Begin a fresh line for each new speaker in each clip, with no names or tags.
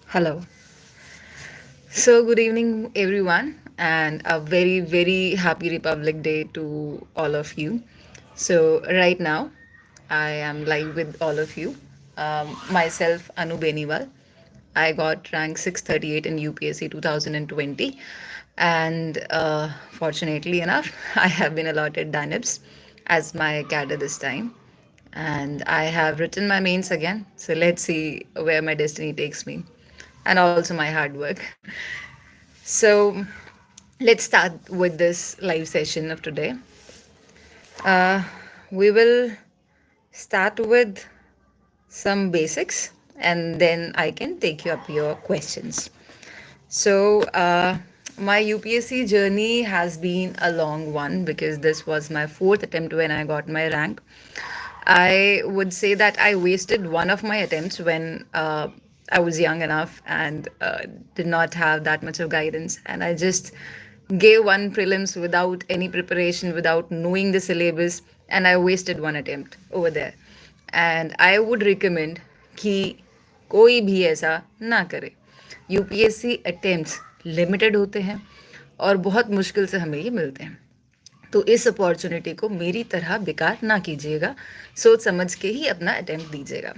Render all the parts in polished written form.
Hello. So, good evening, everyone, and a very, very happy Republic Day to all of you. So, right now, I am live with all of you. Myself, Anu Beniwal. I got rank 638 in UPSC 2020, and fortunately enough, I have been allotted DANIPS as my cadre this time. And I have written my mains again. So let's see where my destiny takes me, and also my hard work. So let's start with this live session of today. Uh, we will start with some basics and then I can take you up your questions. So, my UPSC journey has been a long one because this was my fourth attempt when I got my rank. I would say that I wasted one of my attempts when I was young enough and did not have that much of guidance. And I just gave one prelims without any preparation, without knowing the syllabus, and I wasted one attempt over there. And I would recommend कि कोई भी ऐसा ना करे. UPSC attempts limited होते हैं और बहुत मुश्किल से हमें ये मिलते हैं. तो इस अपॉर्चुनिटी को मेरी तरह बेकार ना कीजिएगा, सोच समझ के ही अपना अटेम्प्ट दीजिएगा.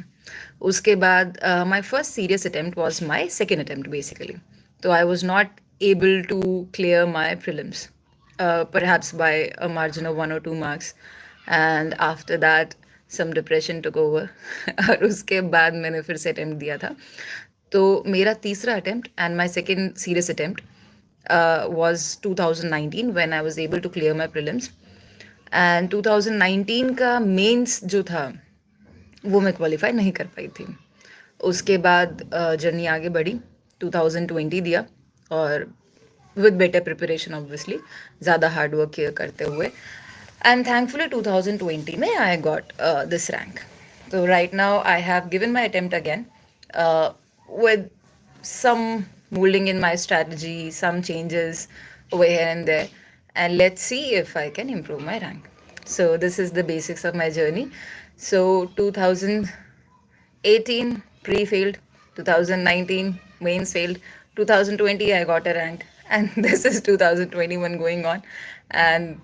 उसके बाद my first serious attempt was my second attempt basically. तो I was not able to clear my prelims, perhaps by a margin of 1 or 2 marks. And after that, some depression took over. और उसके बाद मैंने फिर से attempt दिया था. तो मेरा तीसरा attempt and my second serious attempt was 2019 when I was able to clear my prelims. And 2019 का मेंस जो था वो मैं क्वालिफाई नहीं कर पाई थी. उसके बाद जर्नी आगे बढ़ी. 2020 दिया और विद बेटर प्रिपरेशन ऑब्वियसली, ज़्यादा हार्ड वर्क करते हुए. एंड थैंकफुली 2020 में आई गॉट दिस रैंक. तो right now I have given my attempt again with some molding in my strategy, some changes over here and there, and let's see if I can improve my rank. So this is the basics of my journey. So 2018 pre-failed, 2019 mains failed, 2020 I got a rank, and this is 2021 going on, and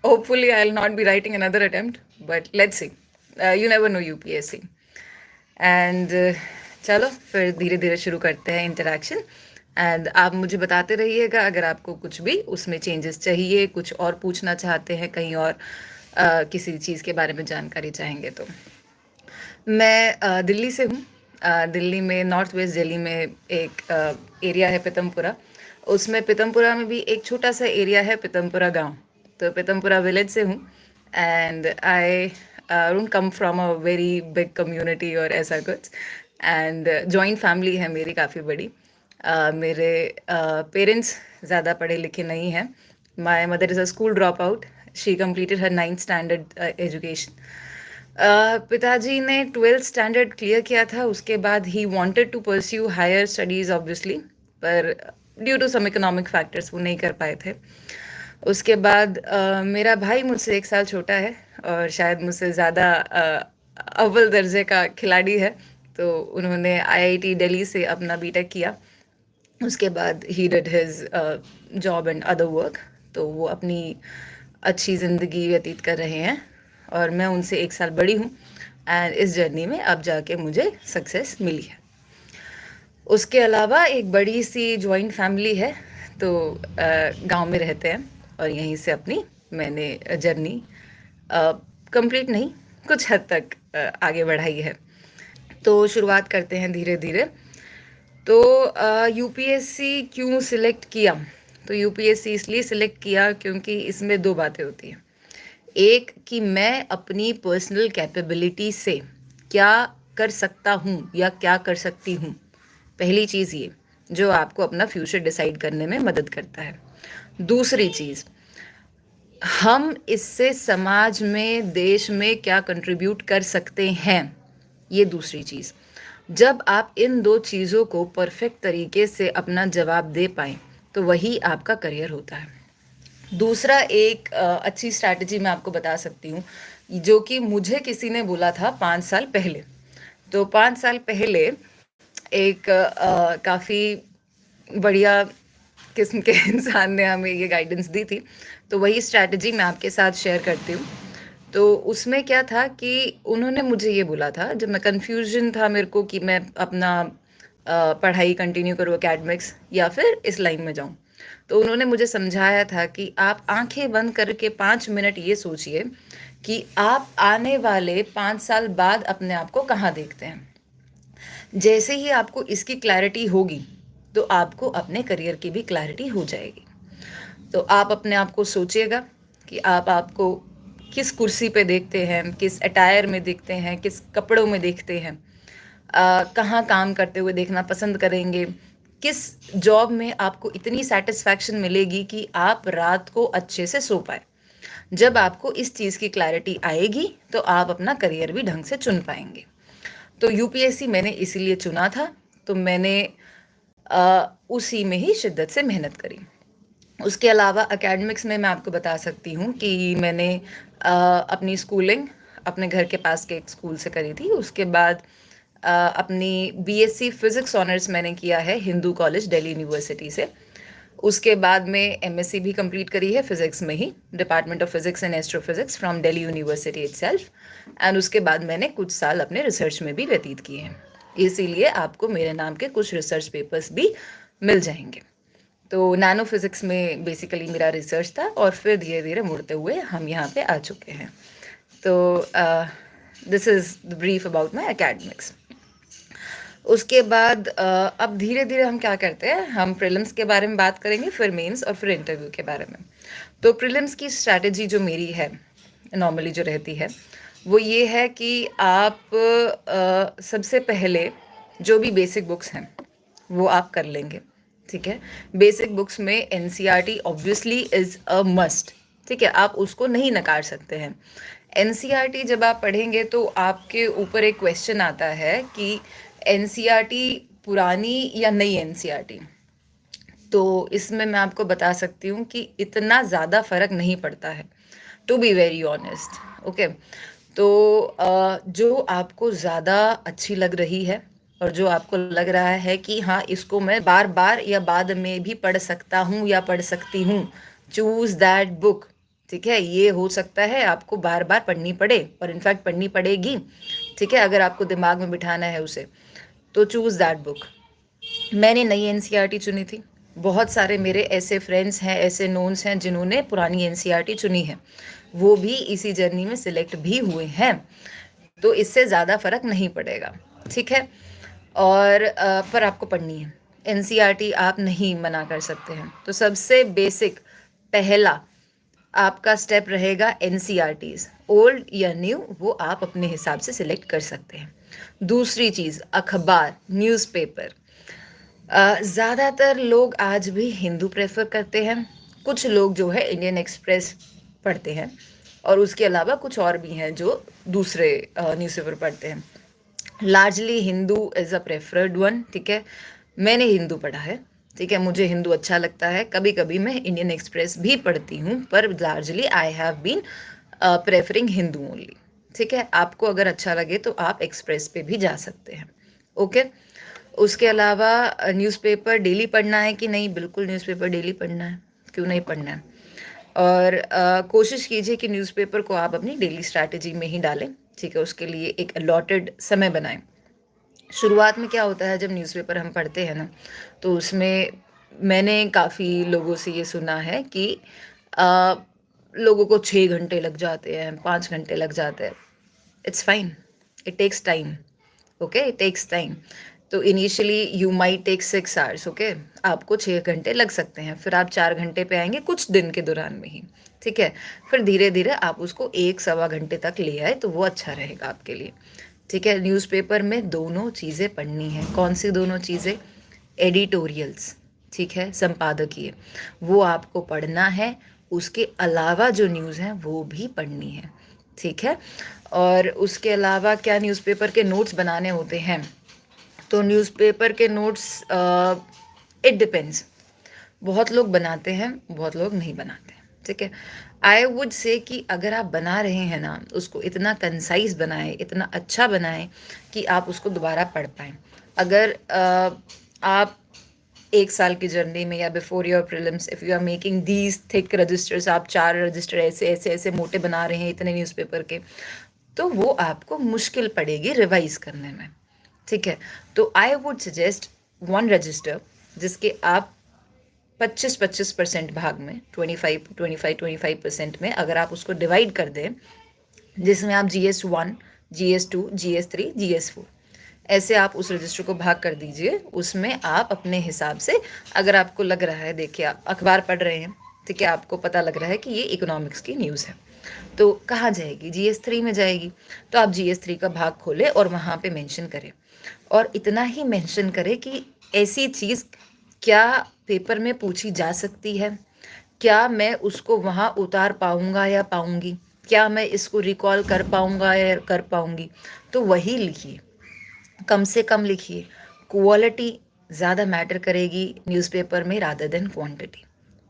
hopefully I'll not be writing another attempt, but let's see. You never know UPSC. And चलो फिर धीरे धीरे शुरू करते हैं interaction. And आप मुझे बताते रहिएगा अगर आपको कुछ भी उसमें चेंजेस चाहिए, कुछ और पूछना चाहते हैं, कहीं और किसी चीज़ के बारे में जानकारी चाहेंगे तो. मैं दिल्ली से हूँ. दिल्ली में नॉर्थ वेस्ट दिल्ली में एक एरिया है पितमपुरा. उसमें पितमपुरा में भी एक छोटा सा एरिया है पितमपुरा गांव. तो पितमपुरा विलेज से हूँ. And I don't come from a very big community और ऐसा कुछ. एंड जॉइंट फैमिली है मेरी काफ़ी बड़ी. मेरे पेरेंट्स ज़्यादा पढ़े लिखे नहीं हैं. My mother is a school drop out. She completed her 9th standard education. पिताजी ने 12th स्टैंडर्ड क्लियर किया था. उसके बाद he wanted to pursue higher studies obviously, पर due to some economic factors वो नहीं कर पाए थे. उसके बाद मेरा भाई मुझसे 1 साल छोटा है और शायद मुझसे ज़्यादा अव्वल दर्जे का खिलाड़ी है. तो उन्होंने आईआईटी दिल्ली से अपना बीटेक किया. उसके बाद he did his job and other work. तो वो अपनी अच्छी ज़िंदगी व्यतीत कर रहे हैं और मैं उनसे 1 साल बड़ी हूँ. एंड इस जर्नी में अब जाके मुझे सक्सेस मिली है. उसके अलावा एक बड़ी सी जॉइंट फैमिली है. तो गांव में रहते हैं और यहीं से अपनी मैंने जर्नी कंप्लीट नहीं, कुछ हद तक आगे बढ़ाई है. तो शुरुआत करते हैं धीरे धीरे. तो यूपीएससी क्यों सिलेक्ट किया? तो यूपीएससी इसलिए सिलेक्ट किया क्योंकि इसमें 2 बातें होती हैं. एक कि मैं अपनी पर्सनल कैपेबिलिटी से क्या कर सकता हूँ या क्या कर सकती हूँ. पहली चीज़ ये जो आपको अपना फ्यूचर डिसाइड करने में मदद करता है. दूसरी चीज़, हम इससे समाज में, देश में क्या कंट्रीब्यूट कर सकते हैं, ये दूसरी चीज़. जब आप इन 2 चीज़ों को परफेक्ट तरीके से अपना जवाब दे पाएँ तो वही आपका करियर होता है. दूसरा एक अच्छी स्ट्रैटेजी मैं आपको बता सकती हूँ जो कि मुझे किसी ने बोला था 5 साल पहले. तो 5 साल पहले एक काफ़ी बढ़िया किस्म के इंसान ने हमें ये गाइडेंस दी थी, तो वही स्ट्रैटेजी मैं आपके साथ शेयर करती हूँ। तो उसमें क्या था कि उन्होंने मुझे ये बोला था, जब मैं कन्फ्यूज़न था मेरे को कि मैं अपना पढ़ाई कंटिन्यू करूँ एकेडमिक्स या फिर इस लाइन में जाऊँ। तो उन्होंने मुझे समझाया था कि आप आँखें बंद करके 5 मिनट ये सोचिए कि आप आने वाले 5 साल बाद अपने आप को कहाँ देखते हैं। जैसे ही आपको इसकी क्लैरिटी होगी, तो आपको अपने करियर की भी क्लैरिटी हो जाएगी। तो आप अपने आप को सोचिएगा कि आप आपको किस कुर्सी पे देखते हैं, किस अटायर में देखते हैं, किस कपड़ों में देखते हैं, कहाँ काम करते हुए देखना पसंद करेंगे, किस जॉब में आपको इतनी सेटिस्फैक्शन मिलेगी कि आप रात को अच्छे से सो पाए। जब आपको इस चीज़ की क्लैरिटी आएगी, तो आप अपना करियर भी ढंग से चुन पाएंगे। तो यूपीएससी मैंने इसीलिए चुना था, तो मैंने उसी में ही शिद्दत से मेहनत करी। उसके अलावा एकेडमिक्स में मैं आपको बता सकती हूँ कि मैंने अपनी स्कूलिंग अपने घर के पास के एक स्कूल से करी थी। उसके बाद अपनी बीएससी फिज़िक्स ऑनर्स मैंने किया है हिंदू कॉलेज दिल्ली यूनिवर्सिटी से। उसके बाद में एमएससी भी कंप्लीट करी है फिज़िक्स में ही, department of physics and astrophysics from Delhi university itself. And उसके बाद मैंने कुछ साल अपने रिसर्च में भी व्यतीत किए हैं, इसीलिए आपको मेरे नाम के कुछ रिसर्च पेपर्स भी मिल जाएंगे। तो नैनो फिज़िक्स में बेसिकली मेरा रिसर्च था और फिर धीरे धीरे मुड़ते हुए हम यहाँ पे आ चुके हैं। तो this is the brief about my academics. उसके बाद अब धीरे धीरे हम क्या करते हैं, हम प्रीलिम्स के बारे में बात करेंगे, फिर मेंस और फिर इंटरव्यू के बारे में। तो प्रीलिम्स की स्ट्रैटेजी जो मेरी है नॉर्मली जो रहती है वो ये है कि आप सबसे पहले जो भी बेसिक बुक्स हैं वो आप कर लेंगे। ठीक है, बेसिक बुक्स में NCERT obviously is a must. ठीक है, आप उसको नहीं नकार सकते हैं। एनसीईआरटी जब आप पढ़ेंगे तो आपके ऊपर एक क्वेश्चन आता है कि एनसीईआरटी पुरानी या नई एनसीईआरटी। तो इसमें मैं आपको बता सकती हूँ कि इतना ज़्यादा फ़र्क नहीं पड़ता है, to be very honest. Okay, तो जो आपको ज़्यादा अच्छी लग रही है और जो आपको लग रहा है कि हाँ इसको मैं बार बार या बाद में भी पढ़ सकता हूँ या पढ़ सकती हूँ, चूज़ दैट बुक। ठीक है, ये हो सकता है आपको बार बार पढ़नी पड़े और इनफैक्ट पढ़नी पड़ेगी। ठीक है, अगर आपको दिमाग में बिठाना है उसे, तो चूज़ दैट बुक। मैंने नई एनसीईआरटी चुनी थी। बहुत सारे मेरे ऐसे फ्रेंड्स हैं, ऐसे नोन्स हैं जिन्होंने पुरानी एनसीईआरटी चुनी है, वो भी इसी जर्नी में सिलेक्ट भी हुए हैं। तो इससे ज़्यादा फ़र्क नहीं पड़ेगा। ठीक है, और पर आपको पढ़नी है एनसीईआरटी, आप नहीं मना कर सकते हैं। तो सबसे बेसिक पहला आपका स्टेप रहेगा एनसीईआरटीज़, ओल्ड या न्यू वो आप अपने हिसाब से सिलेक्ट कर सकते हैं। दूसरी चीज़ अखबार, न्यूज़पेपर। ज़्यादातर लोग आज भी हिंदू प्रेफर करते हैं, कुछ लोग जो है इंडियन एक्सप्रेस पढ़ते हैं, और उसके अलावा कुछ और भी हैं जो दूसरे न्यूज़पेपर पढ़ते हैं। Largely Hindu is a preferred one. ठीक है, मैंने हिंदू पढ़ा है। ठीक है, मुझे हिंदू अच्छा लगता है। कभी कभी मैं इंडियन एक्सप्रेस भी पढ़ती हूँ, पर largely I have been preferring Hindu only. ठीक है, आपको अगर अच्छा लगे तो आप एक्सप्रेस पे भी जा सकते हैं। ओके, उसके अलावा न्यूज़पेपर डेली पढ़ना है कि नहीं? बिल्कुल न्यूज़पेपर डेली पढ़ना है, क्यों नहीं पढ़ना है। और कोशिश कीजिए कि न्यूज़पेपर को आप अपनी डेली स्ट्रैटेजी में ही डालें। ठीक है, उसके लिए एक अलॉटेड समय बनाएं। शुरुआत में क्या होता है, जब न्यूज़पेपर हम पढ़ते हैं ना, तो उसमें मैंने काफ़ी लोगों से ये सुना है कि आ, लोगों को 6 घंटे लग जाते हैं, 5 घंटे लग जाते हैं। It's fine, it takes time. Okay, it takes time. तो initially you might take 6 hours. Okay, आपको 6 घंटे लग सकते हैं, फिर आप 4 घंटे पे आएंगे कुछ दिन के दौरान में ही। ठीक है, फिर धीरे धीरे आप उसको 1 सवा घंटे तक ले आए तो वो अच्छा रहेगा आपके लिए। ठीक है, न्यूज़पेपर में दोनों चीज़ें पढ़नी है। कौन सी दोनों चीज़ें? एडिटोरियल्स। ठीक है, संपादकीय, वो आपको पढ़ना है। उसके अलावा जो न्यूज़ हैं वो भी पढ़नी है। ठीक है, और उसके अलावा क्या न्यूज़पेपर के नोट्स बनाने होते हैं? तो न्यूज़पेपर के नोट्स इट डिपेंड्स। बहुत लोग बनाते हैं, बहुत लोग नहीं बनाते। ठीक है, आई वुड से कि अगर आप बना रहे हैं ना, उसको इतना कंसाइज बनाएं, इतना अच्छा बनाएं कि आप उसको दोबारा पढ़ पाएँ। अगर आप 1 साल की जर्नी में या before your prelims if you are making these thick registers, आप 4 रजिस्टर ऐसे मोटे बना रहे हैं इतने न्यूज़पेपर के, तो वो आपको मुश्किल पड़ेगी रिवाइज करने में, ठीक है? तो आई वुड सजेस्ट 1 रजिस्टर जिसके आप 25-25% भाग में 25-25-25% में अगर आप उसको डिवाइड कर दें, जिसमें आप GS1, GS2, GS3, GS4 ऐसे आप उस रजिस्टर को भाग कर दीजिए। उसमें आप अपने हिसाब से, अगर आपको लग रहा है, देखिए आप अखबार पढ़ रहे हैं, ठीक है, आपको पता लग रहा है कि ये इकोनॉमिक्स की न्यूज़ है, तो कहाँ जाएगी? GS3 में जाएगी। तो आप GS3 का भाग खोलें और वहाँ पे मेंशन करें, और इतना ही मेंशन करें कि ऐसी चीज़ क्या पेपर में पूछी जा सकती है, क्या मैं उसको वहाँ उतार पाऊँगा या पाऊँगी, क्या मैं इसको रिकॉल कर पाऊँगा या कर पाऊँगी, तो वही लिखिए, कम से कम लिखिए। क्वालिटी ज़्यादा मैटर करेगी न्यूज़पेपर में रादर देन क्वांटिटी,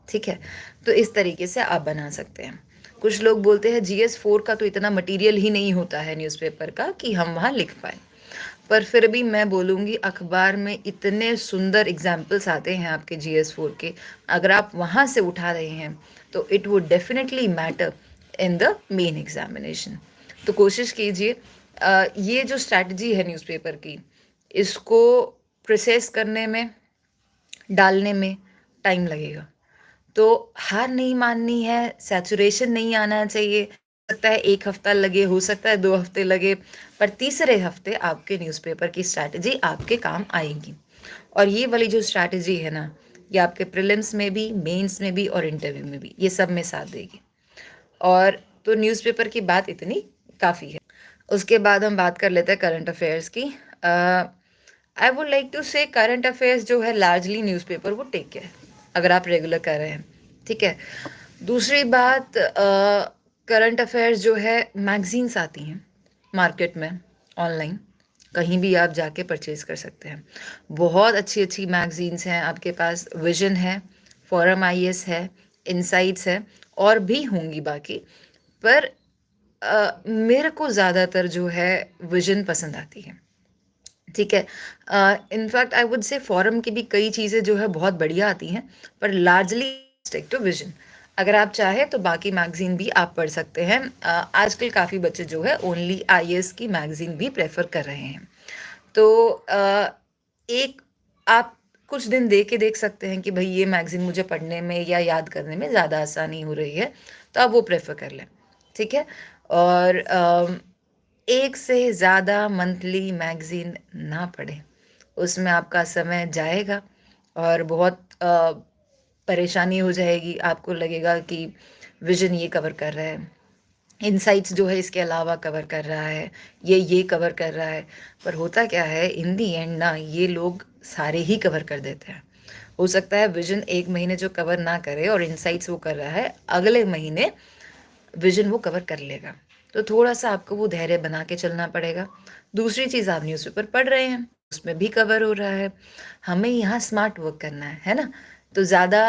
ठीक है? तो इस तरीके से आप बना सकते हैं। कुछ लोग बोलते हैं GS4 का तो इतना मटेरियल ही नहीं होता है न्यूज़पेपर का कि हम वहाँ लिख पाएँ, पर फिर भी मैं बोलूँगी अखबार में इतने सुंदर एग्जाम्पल्स आते हैं आपके GS4 के, अगर आप वहाँ से उठा रहे हैं तो it would definitely matter in the main examination. तो कोशिश कीजिए, ये जो स्ट्रैटेजी है न्यूज़पेपर की, इसको प्रोसेस करने में, डालने में टाइम लगेगा, तो हार नहीं माननी है, सैचुरेशन नहीं आना चाहिए। हो सकता है 1 हफ्ता लगे, हो सकता है 2 हफ्ते लगे, पर तीसरे हफ्ते आपके न्यूज़पेपर की स्ट्रैटेजी आपके काम आएगी। और ये वाली जो स्ट्रैटेजी है ना, ये आपके प्रीलिम्स में भी, मेंस में भी और इंटरव्यू में भी, ये सब में साथ देगी। और तो न्यूज़पेपर की बात इतनी काफ़ी है। उसके बाद हम बात कर लेते हैं करंट अफेयर्स की। आई वुड लाइक टू से करंट अफेयर्स जो है लार्जली न्यूज़पेपर वो टेक केयर, अगर आप रेगुलर कर रहे हैं, ठीक है? दूसरी बात, करंट अफेयर्स जो है मैगजीन्स आती हैं मार्केट में, ऑनलाइन कहीं भी आप जाके परचेज कर सकते हैं। बहुत अच्छी अच्छी मैगजीन्स हैं आपके पास, विजन है, फोरम IAS है, इनसाइट्स है, और भी होंगी बाकी, पर मेरे को ज़्यादातर जो है विजन पसंद आती है, ठीक है? In fact I would say forum की भी कई चीज़ें जो है बहुत बढ़िया आती हैं, पर लार्जली स्टिक टू विजन। अगर आप चाहें तो बाकी मैगजीन भी आप पढ़ सकते हैं। आजकल काफ़ी बच्चे जो है ओनली IAS की मैगजीन भी प्रेफर कर रहे हैं। तो एक आप कुछ दिन दे के देख सकते हैं कि भाई ये मैगजीन मुझे पढ़ने में या याद करने में ज़्यादा आसानी हो रही है, तो आप वो प्रेफर कर लें, ठीक है? और एक से ज़्यादा मंथली मैगज़ीन ना पढ़ें, उसमें आपका समय जाएगा और बहुत परेशानी हो जाएगी। आपको लगेगा कि विज़न ये कवर कर रहा है, इनसाइट्स जो है इसके अलावा कवर कर रहा है, ये कवर कर रहा है, पर होता क्या है इन दी एंड ना, ये लोग सारे ही कवर कर देते हैं। हो सकता है विज़न 1 महीने जो कवर ना करे और इनसाइट्स वो कर रहा है, अगले महीने विजन वो कवर कर लेगा। तो थोड़ा-सा आपको वो धैर्य बना के चलना पड़ेगा। दूसरी चीज़, आप न्यूज़पेपर पढ़ रहे हैं, उसमें भी कवर हो रहा है। हमें यहाँ स्मार्ट वर्क करना है ना? तो ज़्यादा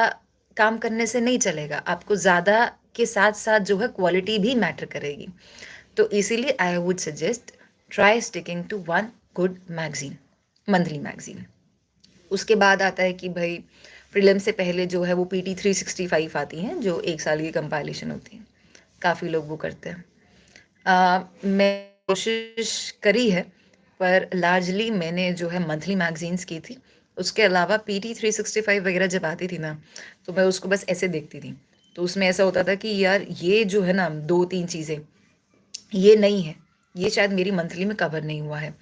काम करने से नहीं चलेगा। आपको ज़्यादा के साथ-साथ जो है क्वालिटी भी मैटर करेगी। तो इसीलिए I would suggest try sticking to one good magazine, monthly magazine. उसके बाद आता है कि भई प्रीलिम से पहले जो है वो PT 365 आती हैं, जो 1 साल की कंपाइलेशन होती है। काफ़ी लोग वो करते हैं। मैं कोशिश करी है, पर लार्जली मैंने जो है मंथली मैगज़ीन्स की थी। उसके अलावा PT 365 वगैरह जब आती थी ना, तो मैं उसको बस ऐसे देखती थी। तो उसमें ऐसा होता था कि यार ये जो है ना 2-3 चीज़ें, ये नहीं है, ये शायद मेरी मंथली में कवर नहीं हुआ है।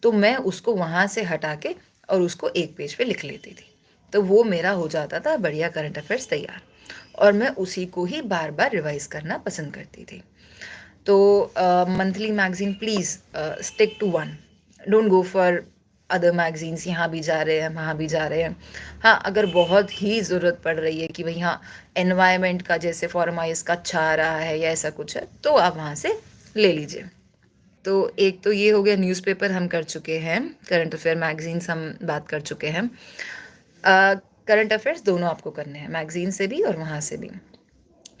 तो मैं उसको वहाँ से हटा के और उसको एक पेज पे लिख लेती थी। तो वो मेरा हो जाता था बढ़िया करंट अफेयर्स तैयार, और मैं उसी को ही बार-बार रिवाइज़ करना पसंद करती थी। तो monthly magazine please stick to one, don't go for other magazines, यहाँ भी जा रहे हैं, वहाँ भी जा रहे हैं। हाँ, अगर बहुत ही ज़रूरत पड़ रही है कि भई हाँ, एनवायरनमेंट का जैसे फोरम IAS का अच्छा आ रहा है या ऐसा कुछ है, तो आप वहाँ से ले लीजिए। तो एक तो ये हो गया, न्यूज़पेपर हम कर चुके हैं, करंट अफेयर मैगज़ीन्स हम बात कर चुके हैं। करंट अफेयर्स दोनों आपको करने हैं, मैगज़ीन से भी और वहाँ से भी।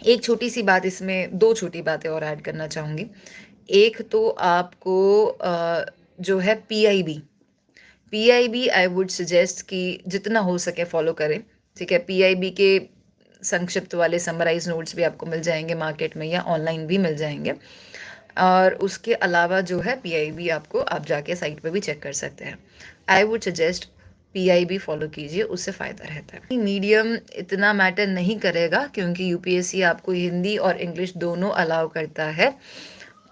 एक छोटी सी बात इसमें, 2 छोटी बातें और ऐड करना चाहूँगी। एक तो आपको जो है PIB आई वुड सजेस्ट कि जितना हो सके फॉलो करें, ठीक है। PIB के संक्षिप्त वाले समराइज नोट्स भी आपको मिल जाएंगे मार्केट में या ऑनलाइन भी मिल जाएंगे। और उसके अलावा जो है PIB आपको आप जाके साइट पे भी चेक कर सकते हैं। आई वुड सजेस्ट PIB फॉलो कीजिए, उससे फ़ायदा रहता है। मीडियम इतना मैटर नहीं करेगा क्योंकि UPSC आपको हिंदी और इंग्लिश दोनों अलाउ करता है,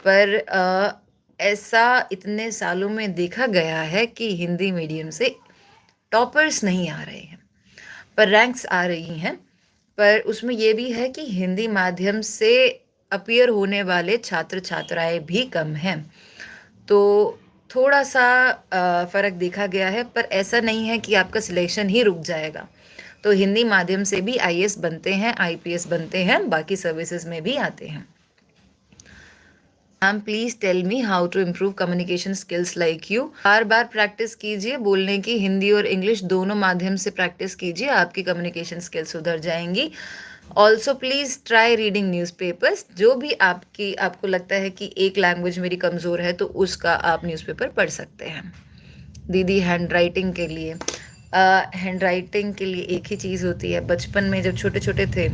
पर ऐसा इतने सालों में देखा गया है कि हिंदी मीडियम से टॉपर्स नहीं आ रहे हैं, पर रैंक्स आ रही हैं। पर उसमें ये भी है कि हिंदी माध्यम से अपीयर होने वाले छात्र छात्राएं भी कम हैं, तो थोड़ा सा फ़र्क देखा गया है। पर ऐसा नहीं है कि आपका सिलेक्शन ही रुक जाएगा। तो हिंदी माध्यम से भी IAS बनते हैं, IPS बनते हैं, बाकी सर्विसेज में भी आते हैं। Ma'am please tell me how to improve communication skills like you. बार बार प्रैक्टिस कीजिए बोलने की, हिंदी और इंग्लिश दोनों माध्यम से प्रैक्टिस कीजिए, आपकी कम्युनिकेशन स्किल्स सुधर जाएंगी। Also please try reading newspapers. जो भी आपको लगता है कि एक लैंग्वेज मेरी कमज़ोर है तो उसका आप न्यूज़पेपर पढ़ सकते हैं। दीदी हैंड राइटिंग के लिए, एक ही चीज़ होती है। बचपन में जब छोटे छोटे थे,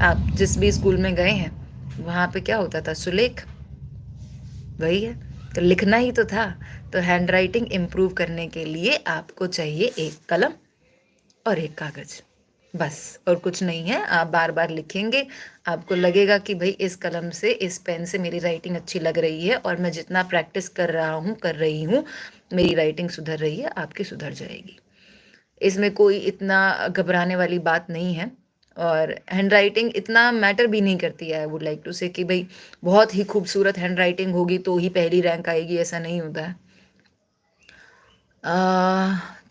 आप जिस भी स्कूल में गए हैं वहाँ पे क्या होता था, सुलेख, वही है। तो लिखना ही तो था। तो हैंड राइटिंग इम्प्रूव करने के लिए आपको चाहिए एक कलम और एक कागज, बस, और कुछ नहीं है। आप बार बार लिखेंगे, आपको लगेगा कि भाई इस कलम से, इस पेन से मेरी राइटिंग अच्छी लग रही है और मैं जितना प्रैक्टिस कर रही हूँ मेरी राइटिंग सुधर रही है, आपकी सुधर जाएगी। इसमें कोई इतना घबराने वाली बात नहीं है। और हैंड राइटिंग इतना मैटर भी नहीं करती है। आई वुड लाइक टू से कि भाई बहुत ही खूबसूरत हैंड राइटिंग होगी तो ही पहली रैंक आएगी, ऐसा नहीं होता है।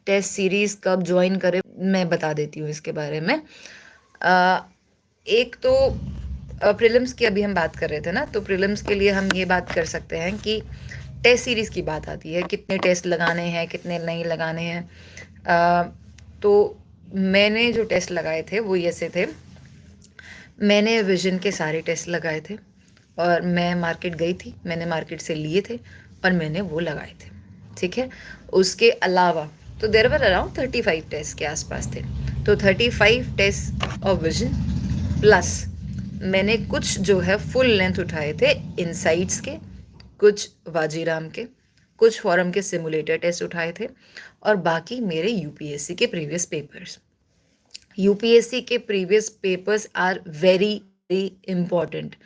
टेस्ट सीरीज़ कब ज्वाइन करें, मैं बता देती हूँ इसके बारे में। एक तो प्रीलिम्स की अभी हम बात कर रहे थे ना, तो प्रीलिम्स के लिए हम ये बात कर सकते हैं कि टेस्ट सीरीज़ की बात आती है, कितने टेस्ट लगाने हैं, कितने नहीं लगाने हैं। तो मैंने जो टेस्ट लगाए थे वो ऐसे थे। मैंने विजन के सारे टेस्ट लगाए थे और मैं मार्केट गई थी, मैंने मार्केट से लिए थे और मैंने वो लगाए थे, ठीक है। उसके अलावा तो देयर वर अराउंड 35 टेस्ट के आसपास थे। तो 35 टेस्ट ऑफ विजन प्लस मैंने कुछ जो है फुल लेंथ उठाए थे इनसाइट्स के, कुछ वाजीराम के, कुछ फॉरम के सिमुलेटर टेस्ट उठाए थे और बाकी मेरे UPSC के प्रीवियस पेपर्स। UPSC के previous papers are very very important,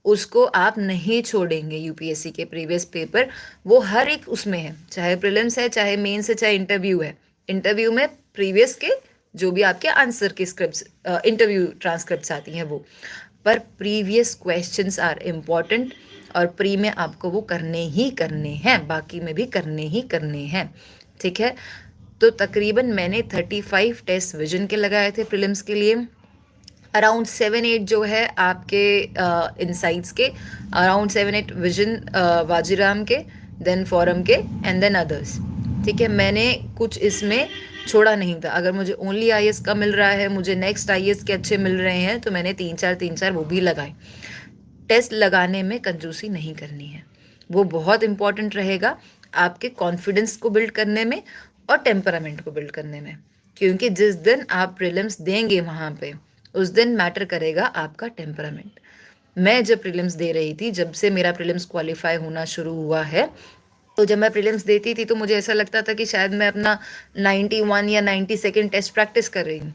उसको आप नहीं छोड़ेंगे। UPSC के प्रीवियस पेपर वो हर एक उसमें है, चाहे प्रीलिम्स है, चाहे मेंस है, चाहे इंटरव्यू है। इंटरव्यू में प्रीवियस के जो भी आपके आंसर के स्क्रिप्ट्स, इंटरव्यू ट्रांसक्रिप्ट्स आती हैं वो, पर प्रीवियस क्वेश्चंस आर इम्पॉर्टेंट और प्री में आपको वो करने ही करने हैं, बाकी में भी करने ही करने हैं, ठीक है। तो तकरीबन मैंने 35 टेस्ट विजन के लगाए थे प्रीलिम्स के लिए, अराउंड 7-8 जो है आपके इनसाइट्स के, अराउंड 7-8 विजन वाजीराम के, देन फॉरम के एंड देन अदर्स, ठीक है। मैंने कुछ इसमें छोड़ा नहीं था। अगर मुझे ओनली IAS का मिल रहा है, मुझे नेक्स्ट IAS के अच्छे मिल रहे हैं, तो मैंने 3-4 वो भी लगाए। टेस्ट लगाने में कंजूसी नहीं करनी है, वो बहुत इंपॉर्टेंट रहेगा आपके कॉन्फिडेंस को बिल्ड करने में और टेम्परामेंट को बिल्ड करने में, क्योंकि जिस दिन आप प्रीलिम्स देंगे वहाँ पे, उस दिन मैटर करेगा आपका टेम्परामेंट। मैं जब प्रीलिम्स दे रही थी, जब से मेरा प्रीलिम्स क्वालिफाई होना शुरू हुआ है, तो जब मैं प्रीलिम्स देती थी तो मुझे ऐसा लगता था कि शायद मैं अपना 91 या 92 टेस्ट प्रैक्टिस कर रही हूँ।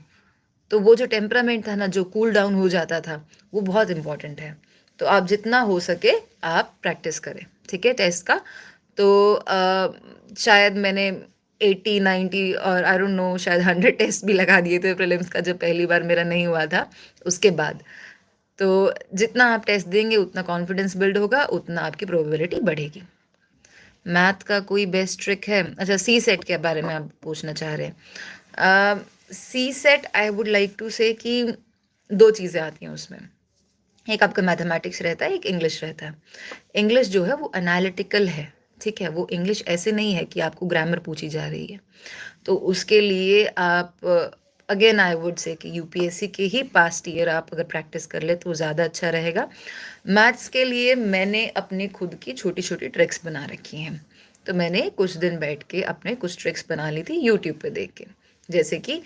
तो वो जो टेम्परामेंट था ना, जो कूल डाउन हो जाता था, वो बहुत इंपॉर्टेंट है। तो आप जितना हो सके आप प्रैक्टिस करें, ठीक है, टेस्ट का। तो शायद मैंने 80-90 और आई डोंट नो शायद 100 टेस्ट भी लगा दिए थे प्रीलिम्स का, जब पहली बार मेरा नहीं हुआ था उसके बाद। तो जितना आप टेस्ट देंगे उतना कॉन्फिडेंस बिल्ड होगा, उतना आपकी प्रोबेबिलिटी बढ़ेगी। मैथ का कोई बेस्ट ट्रिक है? अच्छा, CSET के बारे में आप पूछना चाह रहे हैं। CSET I would like to say कि 2 चीज़ें आती हैं उसमें। एक आपका मैथमेटिक्स रहता है, एक इंग्लिश रहता है। इंग्लिश जो है वो एनालिटिकल है, ठीक है। वो इंग्लिश ऐसे नहीं है कि आपको ग्रामर पूछी जा रही है। तो उसके लिए आप अगेन आई वुड से कि UPSC के ही पास्ट ईयर आप अगर प्रैक्टिस कर ले तो ज़्यादा अच्छा रहेगा। मैथ्स के लिए मैंने अपनी खुद की छोटी छोटी ट्रिक्स बना रखी हैं, तो मैंने कुछ दिन बैठ के अपने कुछ ट्रिक्स बना ली थी यूट्यूब पे देख के, जैसे कि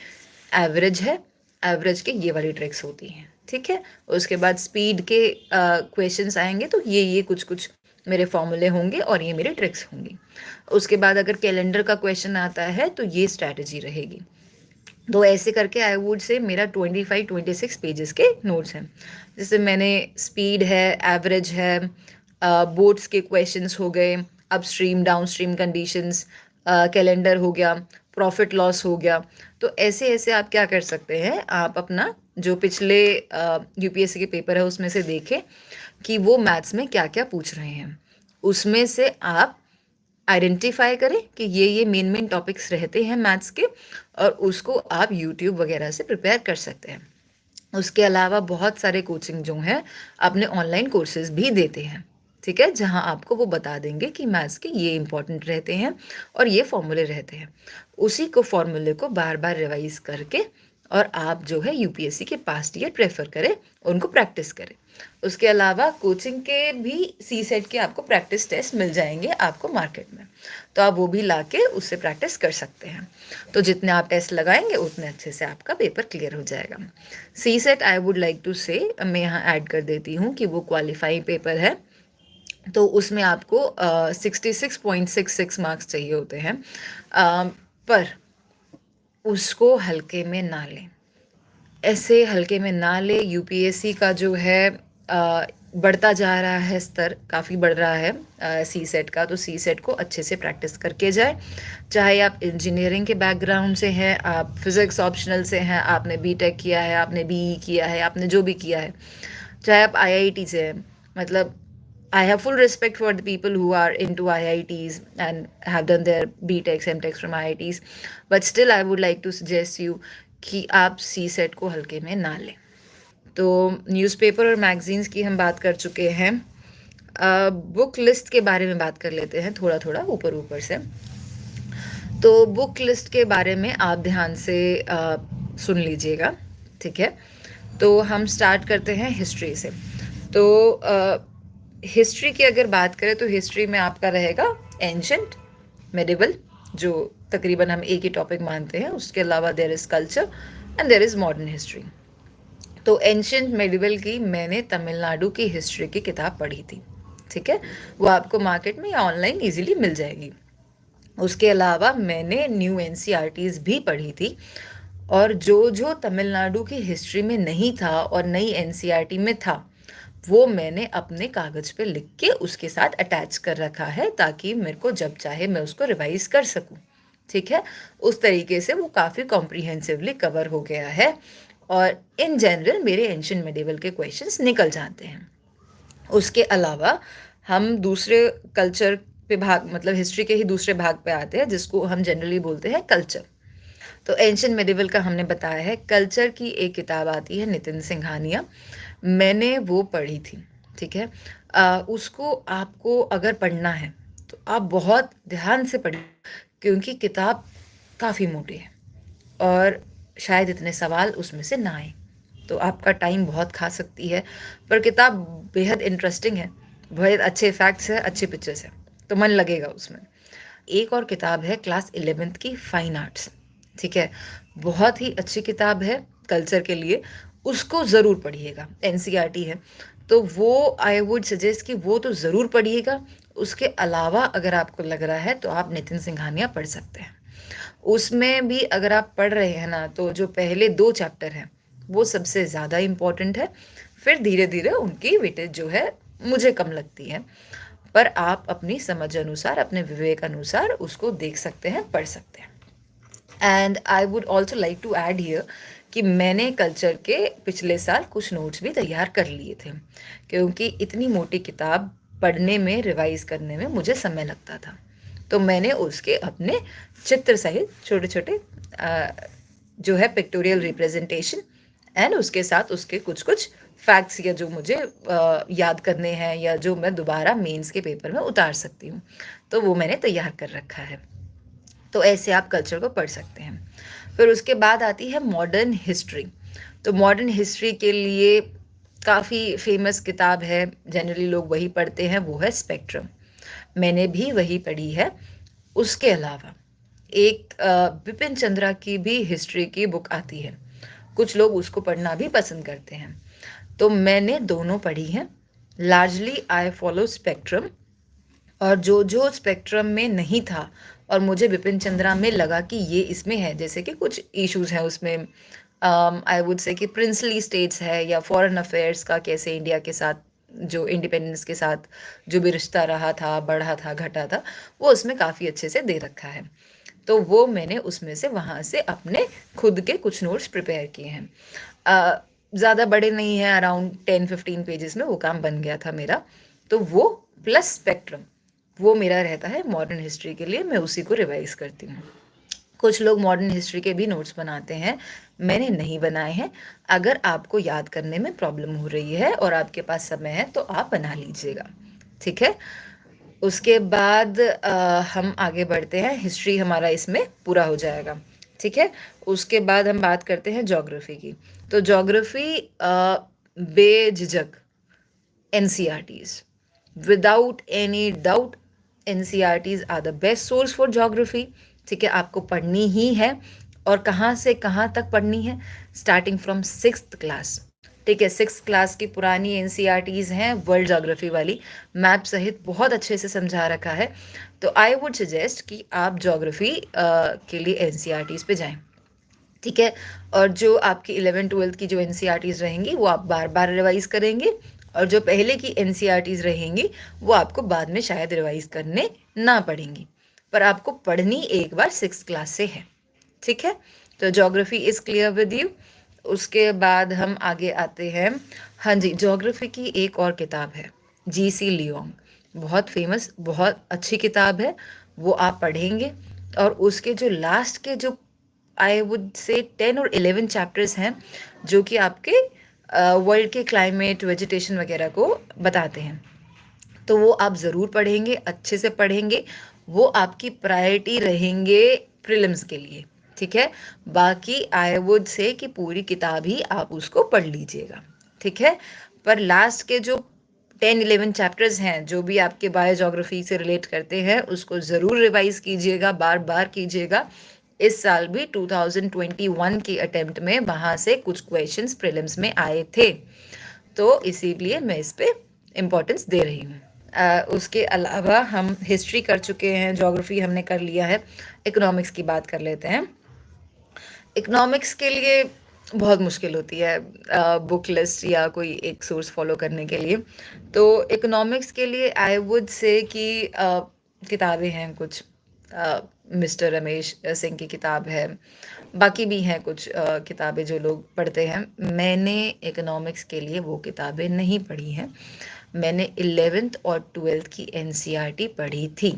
एवरेज है, एवरेज के ये वाली ट्रिक्स होती हैं, ठीक है। उसके बाद स्पीड के क्वेश्चंस आएंगे तो ये कुछ कुछ मेरे फॉर्मूले होंगे और ये मेरी ट्रिक्स होंगी। उसके बाद अगर कैलेंडर का क्वेश्चन आता है तो ये स्ट्रैटेजी रहेगी। तो ऐसे करके आई वुड से मेरा 25-26 पेजेस के नोट्स हैं। जैसे मैंने स्पीड है, एवरेज है, बोट्स के क्वेश्चंस हो गए, अपस्ट्रीम डाउनस्ट्रीम कंडीशंस, कैलेंडर हो गया, प्रॉफिट लॉस हो गया। तो ऐसे ऐसे आप क्या कर सकते हैं, आप अपना जो पिछले यूपीएससी के पेपर है उसमें से देखें कि वो मैथ्स में क्या क्या पूछ रहे हैं, उसमें से आप आइडेंटिफाई करें कि ये मेन टॉपिक्स रहते हैं मैथ्स के, और उसको आप यूट्यूब वगैरह से प्रिपेयर कर सकते हैं। उसके अलावा बहुत सारे कोचिंग जो हैं अपने ऑनलाइन कोर्सेज भी देते हैं, ठीक है, जहां आपको वो बता देंगे कि मैथ्स के ये इंपॉर्टेंट रहते हैं और ये फॉर्मूले रहते हैं। उसी को फॉर्मूले को बार बार रिवाइज करके और आप जो है यूपीएससी के पास्ट ईयर प्रेफर करें, उनको प्रैक्टिस करें। उसके अलावा कोचिंग के भी सी सेट के आपको प्रैक्टिस टेस्ट मिल जाएंगे आपको मार्केट में, तो आप वो भी ला के उससे प्रैक्टिस कर सकते हैं। तो जितने आप टेस्ट लगाएंगे उतने अच्छे से आपका पेपर क्लियर हो जाएगा। CSAT I would like to say, मैं यहाँ ऐड कर देती हूँ कि वो क्वालिफाइंग पेपर है, तो उसमें आपको 66.66 मार्क्स चाहिए होते हैं, पर उसको हल्के में ना लें, ऐसे हल्के में ना ले। यूपीएससी का जो है बढ़ता जा रहा है, स्तर काफ़ी बढ़ रहा है सी सेट का, तो सी सेट को अच्छे से प्रैक्टिस करके जाए। चाहे आप इंजीनियरिंग के बैकग्राउंड से हैं, आप फिज़िक्स ऑप्शनल से हैं, आपने बीटेक किया है, आपने बीई किया है, आपने जो भी किया है, चाहे आप आईआईटी से हैं, मतलब I have full respect for the people who are into IITs and have done their BTechs, MTechs from IITs, but still I would like to suggest you कि आप सी सेट को हल्के में ना लें। तो न्यूज़पेपर और मैगजीन्स की हम बात कर चुके हैं, बुक लिस्ट के बारे में बात कर लेते हैं थोड़ा थोड़ा ऊपर ऊपर से। तो बुक लिस्ट के बारे में आप ध्यान से सुन लीजिएगा, ठीक है। तो हम स्टार्ट करते हैं हिस्ट्री से। तो हिस्ट्री की अगर बात करें तो हिस्ट्री में आपका रहेगा एंशंट, मेडिवल, जो तकरीबन हम एक ही टॉपिक मानते हैं। उसके अलावा there is culture and there is modern history. तो एंशंट मेडिवल की मैंने तमिलनाडु की हिस्ट्री की किताब पढ़ी थी, ठीक है, वो आपको मार्केट में या ऑनलाइन ईजिली मिल जाएगी। उसके अलावा मैंने न्यू एनसीईआरटीज़ भी पढ़ी थी, और जो जो तमिलनाडु की हिस्ट्री में नहीं था और नई एनसीईआरटी में था वो मैंने अपने कागज़ पे लिख के उसके साथ अटैच कर रखा है, ताकि मेरे को जब चाहे मैं उसको रिवाइज कर सकूं, ठीक है। उस तरीके से वो काफ़ी कॉम्प्रिहेंसिवली कवर हो गया है, और इन जनरल मेरे एंशिएंट मेडिवल के क्वेश्चंस निकल जाते हैं। उसके अलावा हम दूसरे कल्चर पे भाग, मतलब हिस्ट्री के ही दूसरे भाग पे आते हैं, जिसको हम जनरली बोलते हैं कल्चर। तो एंशिएंट मेडिवल का हमने बताया है। कल्चर की एक किताब आती है नितिन सिंघानिया, मैंने वो पढ़ी थी, ठीक है। उसको आपको अगर पढ़ना है तो आप बहुत ध्यान से पढ़िए, क्योंकि किताब काफ़ी मोटी है और शायद इतने सवाल उसमें से ना आए, तो आपका टाइम बहुत खा सकती है। पर किताब बेहद इंटरेस्टिंग है, बहुत अच्छे फैक्ट्स है, अच्छे पिक्चर्स है, तो मन लगेगा उसमें। एक और किताब है क्लास 11th की, फाइन आर्ट्स, ठीक है, बहुत ही अच्छी किताब है कल्चर के लिए, उसको ज़रूर पढ़िएगा। एनसीईआरटी है तो वो आई वुड सजेस्ट कि वो तो ज़रूर पढ़िएगा। उसके अलावा अगर आपको लग रहा है तो आप नितिन सिंघानिया पढ़ सकते हैं। उसमें भी अगर आप पढ़ रहे हैं ना, तो जो पहले 2 चैप्टर हैं वो सबसे ज़्यादा इम्पॉर्टेंट है, फिर धीरे धीरे उनकी वेटेज जो है मुझे कम लगती है, पर आप अपनी समझ अनुसार, अपने विवेक अनुसार उसको देख सकते हैं, पढ़ सकते हैं। And I would also like to add here कि मैंने कल्चर के पिछले साल कुछ नोट्स भी तैयार कर लिए थे, क्योंकि इतनी मोटी किताब पढ़ने में, रिवाइज करने में मुझे समय लगता था, तो मैंने उसके अपने चित्र सहित छोटे छोटे जो है पिक्टोरियल रिप्रेजेंटेशन एंड उसके साथ उसके कुछ कुछ फैक्ट्स या जो मुझे याद करने हैं या जो मैं दोबारा मेंस के पेपर में उतार सकती हूँ, तो वो मैंने तैयार कर रखा है। तो ऐसे आप कल्चर को पढ़ सकते हैं। फिर उसके बाद आती है मॉडर्न हिस्ट्री। तो मॉडर्न हिस्ट्री के लिए काफ़ी फेमस किताब है, जनरली लोग वही पढ़ते हैं, वो है स्पेक्ट्रम। मैंने भी वही पढ़ी है। उसके अलावा एक बिपिन चंद्रा की भी हिस्ट्री की बुक आती है, कुछ लोग उसको पढ़ना भी पसंद करते हैं, तो मैंने दोनों पढ़ी हैं। लार्जली आई फॉलो स्पेक्ट्रम, और जो जो स्पेक्ट्रम में नहीं था और मुझे बिपिन चंद्रा में लगा कि ये इसमें है, जैसे कि कुछ इश्यूज हैं उसमें, आई वुड से कि प्रिंसली स्टेट्स है या फॉरेन अफेयर्स का कैसे इंडिया के साथ, जो इंडिपेंडेंस के साथ जो भी रिश्ता रहा था, बढ़ा था, घटा था, वो उसमें काफ़ी अच्छे से दे रखा है। तो वो मैंने उसमें से वहाँ से अपने खुद के कुछ नोट्स प्रिपेयर किए हैं। ज़्यादा बड़े नहीं हैं, अराउंड 10-15 पेजेस में वो काम बन गया था मेरा। तो वो प्लस स्पेक्ट्रम, वो मेरा रहता है मॉडर्न हिस्ट्री के लिए, मैं उसी को रिवाइज करती हूँ। कुछ लोग मॉडर्न हिस्ट्री के भी नोट्स बनाते हैं, मैंने नहीं बनाए हैं। अगर आपको याद करने में प्रॉब्लम हो रही है और आपके पास समय है तो आप बना लीजिएगा, ठीक है। उसके बाद हम आगे बढ़ते हैं, हिस्ट्री हमारा इसमें पूरा हो जाएगा, ठीक है। उसके बाद हम बात करते हैं ज्योग्राफी की। तो ज्योग्राफी बेझिझक NCERTs, without any doubt NCERTs are the best source for geography, ठीक है। आपको पढ़नी ही है, और कहाँ से कहाँ तक पढ़नी है, स्टार्टिंग फ्रॉम 6th क्लास, ठीक है। 6th क्लास की पुरानी NCERTs हैं, वर्ल्ड ज्योग्राफी वाली, मैप सहित बहुत अच्छे से समझा रखा है। तो आई वुड सजेस्ट कि आप ज्योग्राफी के लिए NCERTs पे जाएं, ठीक है। और जो आपकी 11th-12th की जो NCERTs रहेंगी वो आप बार बार रिवाइज करेंगे, और जो पहले की NCERTs रहेंगी वो आपको बाद में शायद रिवाइज करने ना पड़ेंगी, पर आपको पढ़नी एक बार 6th क्लास से है, ठीक है। तो geography is clear with you. उसके बाद हम आगे आते हैं, हाँ जी, ज्योग्राफी की एक और किताब है, GC लियोंग, बहुत फेमस, बहुत अच्छी किताब है, वो आप पढ़ेंगे। और उसके जो लास्ट के जो आई वुड से 10 और 11 चैप्टर्स हैं, जो कि आपके वर्ल्ड के क्लाइमेट, वेजिटेशन वगैरह को बताते हैं, तो वो आप ज़रूर पढ़ेंगे, अच्छे से पढ़ेंगे, वो आपकी प्रायोरिटी रहेंगे प्रीलिम्स के लिए, ठीक है। बाकी आई वुड से कि पूरी किताब ही आप उसको पढ़ लीजिएगा, ठीक है। पर लास्ट के जो 10-11 चैप्टर्स हैं, जो भी आपके बायोजोग्राफी से रिलेट करते हैं, उसको ज़रूर रिवाइज कीजिएगा, बार बार कीजिएगा। इस साल भी 2021 की अटेम्प्ट में वहाँ से कुछ क्वेश्चंस प्रीलिम्स में आए थे, तो इसीलिए मैं इस पे इम्पोर्टेंस दे रही हूँ। उसके अलावा हम हिस्ट्री कर चुके हैं, ज्योग्राफी हमने कर लिया है, इकोनॉमिक्स की बात कर लेते हैं। इकोनॉमिक्स के लिए बहुत मुश्किल होती है बुक लिस्ट या कोई एक सोर्स फॉलो करने के लिए। तो इकोनॉमिक्स के लिए आई वुड से कि किताबें हैं कुछ, मिस्टर रमेश सिंह की किताब है, बाकी भी हैं कुछ किताबें जो लोग पढ़ते हैं। मैंने इकोनॉमिक्स के लिए वो किताबें नहीं पढ़ी हैं, मैंने 11th और 12th की NCERT पढ़ी थी,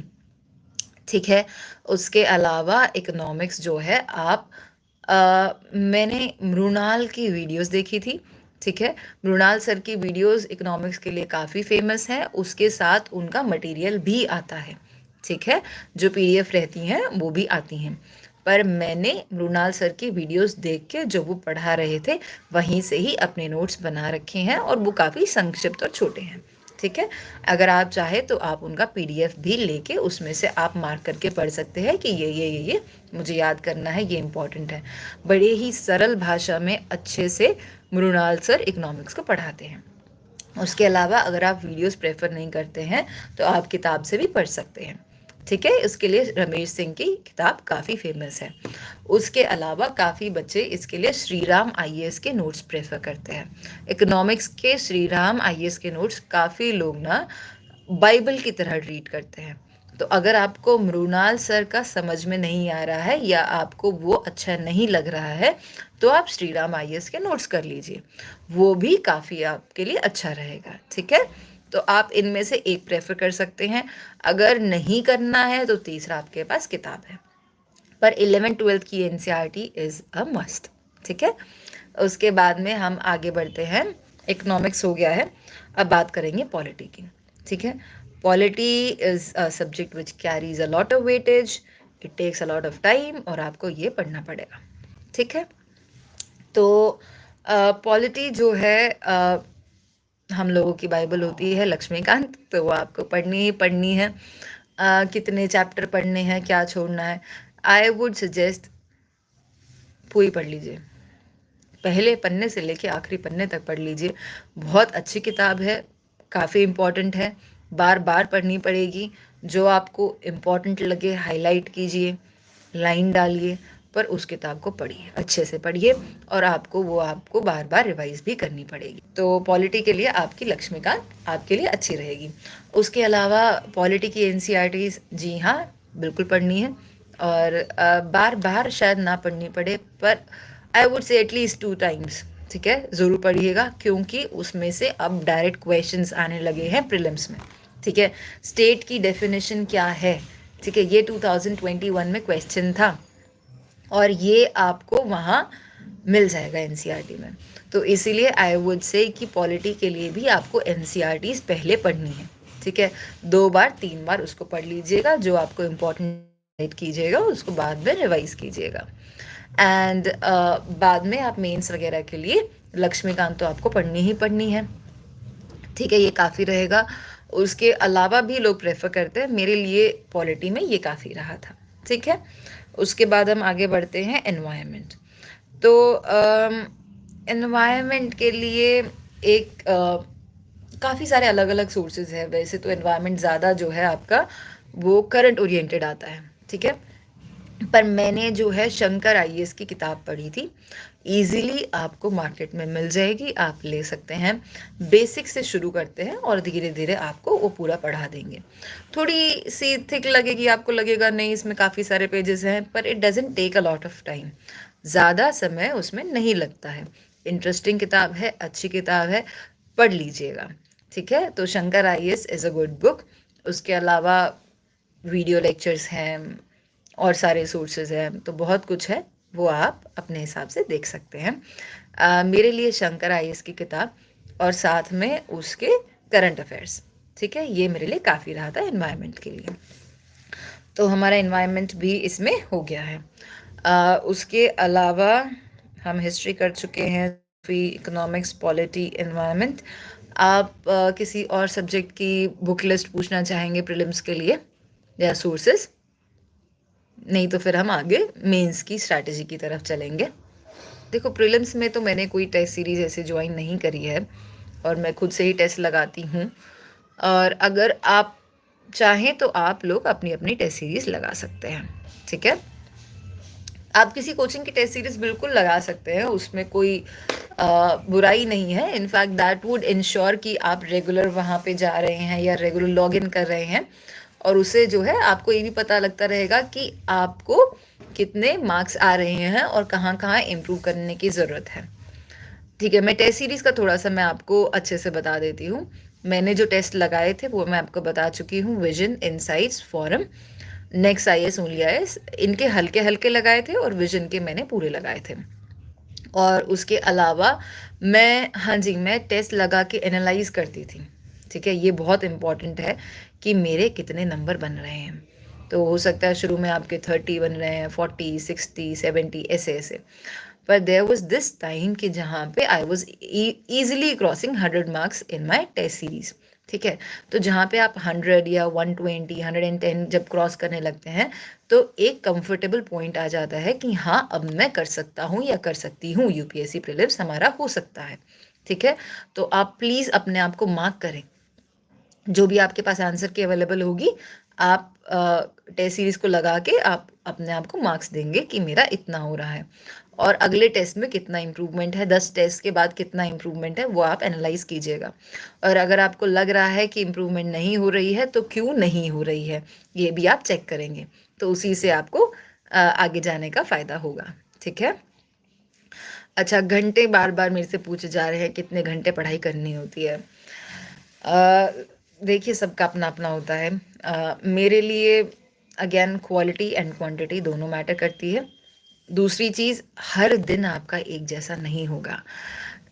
ठीक है। उसके अलावा इकोनॉमिक्स जो है आप मैंने मृणाल की वीडियोस देखी थी, ठीक है। मृणाल सर की वीडियोस इकोनॉमिक्स के लिए काफ़ी फेमस है, उसके साथ उनका मटेरियल भी आता है, ठीक है। जो PDF रहती हैं वो भी आती हैं, पर मैंने मृणाल सर की वीडियोस देख के जो वो पढ़ा रहे थे वहीं से ही अपने नोट्स बना रखे हैं, और वो काफ़ी संक्षिप्त और छोटे हैं, ठीक है। अगर आप चाहे तो आप उनका PDF भी लेके उसमें से आप मार्क करके पढ़ सकते हैं कि ये मुझे याद करना है, ये इम्पॉर्टेंट है। बड़े ही सरल भाषा में अच्छे से मृणाल सर इकोनॉमिक्स को पढ़ाते हैं। उसके अलावा अगर आप वीडियोस प्रेफर नहीं करते हैं तो आप किताब से भी पढ़ सकते हैं, ठीक है। उसके लिए रमेश सिंह की किताब काफ़ी फेमस है। उसके अलावा काफ़ी बच्चे इसके लिए श्री राम IAS के नोट्स प्रेफर करते हैं। इकोनॉमिक्स के श्री राम IAS के नोट्स काफ़ी लोग ना बाइबल की तरह ट्रीट करते हैं। तो अगर आपको मृणाल सर का समझ में नहीं आ रहा है या आपको वो अच्छा नहीं लग रहा है, तो आप श्री राम IAS के नोट्स कर लीजिए, वो भी काफ़ी आपके लिए अच्छा रहेगा, ठीक है। तो आप इनमें से एक प्रेफर कर सकते हैं, अगर नहीं करना है तो तीसरा आपके पास किताब है, पर 11th-12th की NCERT इज़ अ मस्ट, ठीक है। उसके बाद में हम आगे बढ़ते हैं, इकोनॉमिक्स हो गया है, अब बात करेंगे पॉलिटी की, ठीक है। Polity is a subject which carries a lot of weightage, it takes a lot of time, और आपको ये पढ़ना पड़ेगा, ठीक है। तो पॉलिटी जो है हम लोगों की बाइबल होती है लक्ष्मीकांत, तो वो आपको पढ़नी ही पढ़नी है। कितने चैप्टर पढ़ने हैं, क्या छोड़ना है, आई वुड सजेस्ट पूरी पढ़ लीजिए, पहले पन्ने से लेके आखिरी पन्ने तक पढ़ लीजिए। बहुत अच्छी किताब है, काफ़ी इम्पॉर्टेंट है, बार बार पढ़नी पड़ेगी। जो आपको इम्पॉर्टेंट लगे हाईलाइट कीजिए, लाइन डालिए, पर उस किताब को पढ़िए, अच्छे से पढ़िए, और आपको बार बार रिवाइज भी करनी पड़ेगी। तो पॉलिटी के लिए आपकी लक्ष्मीकांत आपके लिए अच्छी रहेगी। उसके अलावा पॉलिटी की एनसीईआरटीज, जी हाँ, बिल्कुल पढ़नी है, और बार बार शायद ना पढ़नी पड़े, पर I would say at least 2 times, ठीक है, ज़रूर पढ़िएगा, क्योंकि उसमें से अब डायरेक्ट क्वेश्चंस आने लगे हैं प्रीलिम्स में, ठीक है। स्टेट की डेफिनेशन क्या है, ठीक है, ये 2021 में क्वेश्चन था, और ये आपको वहाँ मिल जाएगा एनसीईआरटी में। तो इसीलिए आई वुड से कि पॉलिटी के लिए भी आपको एनसीईआरटीज पहले पढ़नी है, ठीक है। 2 बार 3 बार उसको पढ़ लीजिएगा, जो आपको इम्पोर्टेंट कीजिएगा उसको बाद में रिवाइज कीजिएगा। एंड बाद में आप मेंस वगैरह के लिए लक्ष्मीकांत तो आपको पढ़नी ही पढ़नी है, ठीक है, ये काफ़ी रहेगा। उसके अलावा भी लोग प्रेफर करते हैं, मेरे लिए पॉलिटी में ये काफ़ी रहा था, ठीक है। उसके बाद हम आगे बढ़ते हैं एनवायरनमेंट। तो एनवायरनमेंट के लिए एक काफ़ी सारे अलग अलग सोर्सेज है। वैसे तो एनवायरनमेंट ज़्यादा जो है आपका वो करंट ओरिएंटेड आता है, ठीक है, पर मैंने जो है शंकर आईएएस की किताब पढ़ी थी, इजीली आपको मार्केट में मिल जाएगी, आप ले सकते हैं। बेसिक से शुरू करते हैं और धीरे धीरे आपको वो पूरा पढ़ा देंगे। थोड़ी सी थिक लगेगी, आपको लगेगा नहीं इसमें काफ़ी सारे पेजेस हैं, पर it doesn't take a lot of time, ज़्यादा समय उसमें नहीं लगता है। इंटरेस्टिंग किताब है, अच्छी किताब है, पढ़ लीजिएगा, ठीक है। तो Shankar IAS is a good book. उसके अलावा वीडियो लेक्चर्स हैं और सारे सोर्सेज हैं, तो बहुत कुछ है, वो आप अपने हिसाब से देख सकते हैं। मेरे लिए शंकर आईएएस की किताब और साथ में उसके करंट अफेयर्स, ठीक है, ये मेरे लिए काफ़ी रहा था एनवायरनमेंट के लिए। तो हमारा एनवायरनमेंट भी इसमें हो गया है। उसके अलावा हम हिस्ट्री कर चुके हैं, इकोनॉमिक्स, पॉलिटी, एनवायरनमेंट। आप किसी और सब्जेक्ट की बुक लिस्ट पूछना चाहेंगे प्रीलिम्स के लिए या सोर्सेस? नहीं तो फिर हम आगे मेंस की स्ट्रैटेजी की तरफ चलेंगे। देखो, प्रीलिम्स में तो मैंने कोई टेस्ट सीरीज़ ऐसे ज्वाइन नहीं करी है, और मैं खुद से ही टेस्ट लगाती हूँ, और अगर आप चाहें तो आप लोग अपनी अपनी टेस्ट सीरीज़ लगा सकते हैं, ठीक है। आप किसी कोचिंग की टेस्ट सीरीज़ बिल्कुल लगा सकते हैं, उसमें कोई बुराई नहीं है। इनफैक्ट दैट वुड इंश्योर कि आप रेगुलर वहाँ पे जा रहे हैं या रेगुलर लॉग इन कर रहे हैं, और उससे जो है आपको ये भी पता लगता रहेगा कि आपको कितने मार्क्स आ रहे हैं और कहाँ कहाँ इम्प्रूव करने की ज़रूरत है, ठीक है। मैं टेस्ट सीरीज़ का थोड़ा सा मैं आपको अच्छे से बता देती हूँ। मैंने जो टेस्ट लगाए थे वो मैं आपको बता चुकी हूँ, Vision, Insights, Forum, Next IAS, Only IAS, इनके हल्के हल्के लगाए थे, और विजन के मैंने पूरे लगाए थे। और उसके अलावा मैं, हाँ जी, मैं टेस्ट लगा के एनालाइज करती थी, ठीक है। ये बहुत इम्पॉर्टेंट है कि मेरे कितने नंबर बन रहे हैं। तो हो सकता है शुरू में आपके 30 बन रहे हैं, 40, 60, 70, ऐसे ऐसे, पर देयर वाज दिस टाइम कि जहाँ पे I was easily crossing 100 marks in my test series, ठीक है। तो जहाँ पे आप 100 या 120, 110 जब क्रॉस करने लगते हैं, तो एक कंफर्टेबल पॉइंट आ जाता है कि हाँ, अब मैं कर सकता हूँ या कर सकती हूँ, यूपीएससी प्रीलिम्स हमारा हो सकता है, ठीक है। तो आप प्लीज़ अपने आप को मार्क करें, जो भी आपके पास आंसर की अवेलेबल होगी, आप टेस्ट सीरीज़ को लगा के आप अपने आप को मार्क्स देंगे कि मेरा इतना हो रहा है, और अगले टेस्ट में कितना इम्प्रूवमेंट है, 10 टेस्ट के बाद कितना इम्प्रूवमेंट है, वो आप एनालाइज कीजिएगा। और अगर आपको लग रहा है कि इम्प्रूवमेंट नहीं हो रही है, तो क्यों नहीं हो रही है, ये भी आप चेक करेंगे, तो उसी से आपको आगे जाने का फ़ायदा होगा, ठीक है। अच्छा, घंटे बार बार मेरे से पूछे जा रहे हैं कितने घंटे पढ़ाई करनी होती है। देखिए, सबका अपना अपना होता है। मेरे लिए अगेन क्वालिटी एंड क्वांटिटी दोनों मैटर करती है। दूसरी चीज़, हर दिन आपका एक जैसा नहीं होगा।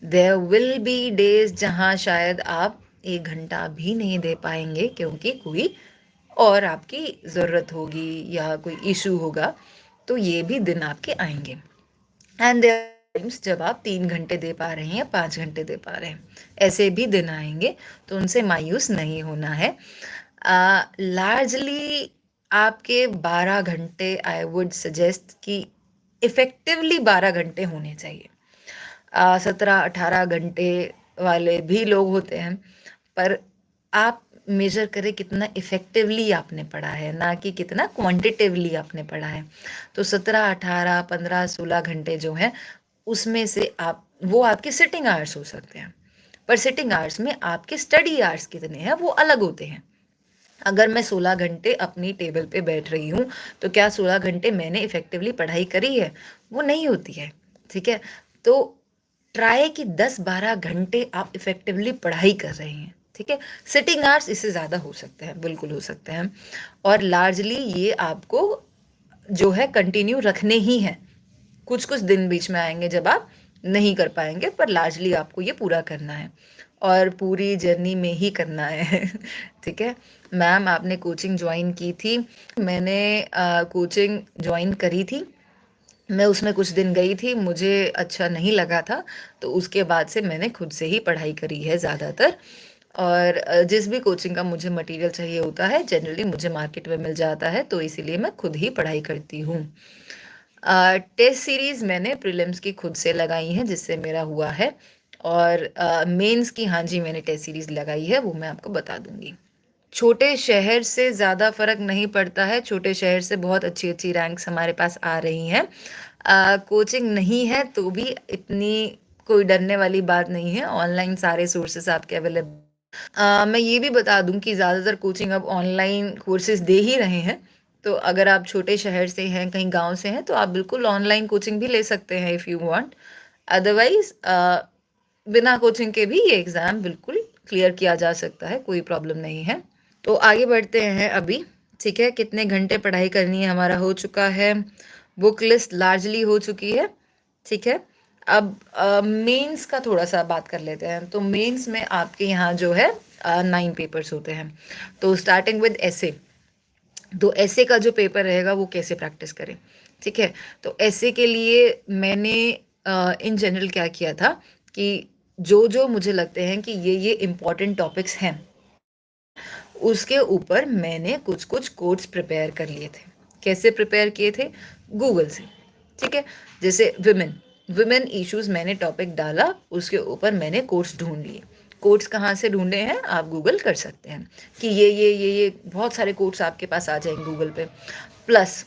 देयर विल बी डेज जहाँ शायद आप 1 घंटा भी नहीं दे पाएंगे, क्योंकि कोई और आपकी ज़रूरत होगी या कोई इशू होगा, तो ये भी दिन आपके आएंगे। एंड टाइम्स जब आप 3 घंटे दे पा रहे हैं या 5 घंटे दे पा रहे हैं, ऐसे भी दिन आएंगे, तो उनसे मायूस नहीं होना है। लार्जली आपके 12 घंटे आई वुड सजेस्ट कि इफेक्टिवली 12 घंटे होने चाहिए। 17-18 घंटे वाले भी लोग होते हैं, पर आप मेजर करें कितना इफेक्टिवली आपने पढ़ा है, ना कि कितना क्वांटिटिवली आपने पढ़ा है। तो 17, 18, 15, 16 घंटे जो हैं, उसमें से आप वो आपके सिटिंग आवर्स हो सकते हैं, पर सिटिंग आवर्स में आपके स्टडी आवर्स कितने हैं वो अलग होते हैं। अगर मैं 16 घंटे अपनी टेबल पे बैठ रही हूँ, तो क्या 16 घंटे मैंने इफेक्टिवली पढ़ाई करी है? वो नहीं होती है, ठीक है? तो ट्राई कि 10-12 घंटे आप इफेक्टिवली पढ़ाई कर रहे हैं, ठीक है? सिटिंग आवर्स इससे ज़्यादा हो सकते हैं, बिल्कुल हो सकते हैं, और लार्जली ये आपको जो है कंटिन्यू रखने ही हैं। कुछ कुछ दिन बीच में आएंगे जब आप नहीं कर पाएंगे, पर लार्जली आपको ये पूरा करना है और पूरी जर्नी में ही करना है। ठीक है मैम, आपने कोचिंग ज्वाइन की थी? मैंने कोचिंग ज्वाइन करी थी, मैं उसमें कुछ दिन गई थी, मुझे अच्छा नहीं लगा था, तो उसके बाद से मैंने खुद से ही पढ़ाई करी है ज़्यादातर। और जिस भी कोचिंग का मुझे मटेरियल चाहिए होता है जनरली मुझे मार्केट में मिल जाता है, तो इसीलिए मैं खुद ही पढ़ाई करती हूँ। टेस्ट सीरीज मैंने प्रीलिम्स की खुद से लगाई है, जिससे मेरा हुआ है, और मेंस की हाँ जी मैंने टेस्ट सीरीज लगाई है, वो मैं आपको बता दूंगी। छोटे शहर से ज़्यादा फर्क नहीं पड़ता है, छोटे शहर से बहुत अच्छी अच्छी रैंक्स हमारे पास आ रही हैं। कोचिंग नहीं है तो भी इतनी कोई डरने वाली बात नहीं है, ऑनलाइन सारे सोर्सेस आपके अवेलेबल। मैं ये भी बता दूं कि ज़्यादातर कोचिंग अब ऑनलाइन कोर्सेज दे ही रहे हैं, तो अगर आप छोटे शहर से हैं, कहीं गांव से हैं, तो आप बिल्कुल ऑनलाइन कोचिंग भी ले सकते हैं इफ़ यू वांट। अदरवाइज बिना कोचिंग के भी ये एग्ज़ाम बिल्कुल क्लियर किया जा सकता है, कोई प्रॉब्लम नहीं है। तो आगे बढ़ते हैं अभी, ठीक है? कितने घंटे पढ़ाई करनी है हमारा हो चुका है, बुक लिस्ट लार्जली हो चुकी है, ठीक है? अब मेंस का थोड़ा सा बात कर लेते हैं। तो मेंस में आपके यहाँ जो है 9 पेपर्स होते हैं। तो स्टार्टिंग विद ऐसे, तो ऐसे का जो पेपर रहेगा वो कैसे प्रैक्टिस करें, ठीक है? तो ऐसे के लिए मैंने इन जनरल क्या किया था कि जो जो मुझे लगते हैं कि ये इम्पॉर्टेंट टॉपिक्स हैं, उसके ऊपर मैंने कुछ कुछ कोड्स प्रिपेयर कर लिए थे। कैसे प्रिपेयर किए थे? गूगल से, ठीक है? जैसे विमेन इश्यूज मैंने टॉपिक डाला, उसके ऊपर मैंने कोड्स ढूंढ लिए। कोड्स कहाँ से ढूंढे हैं आप गूगल कर सकते हैं कि ये बहुत सारे कोड्स आपके पास आ जाएंगे गूगल पे। प्लस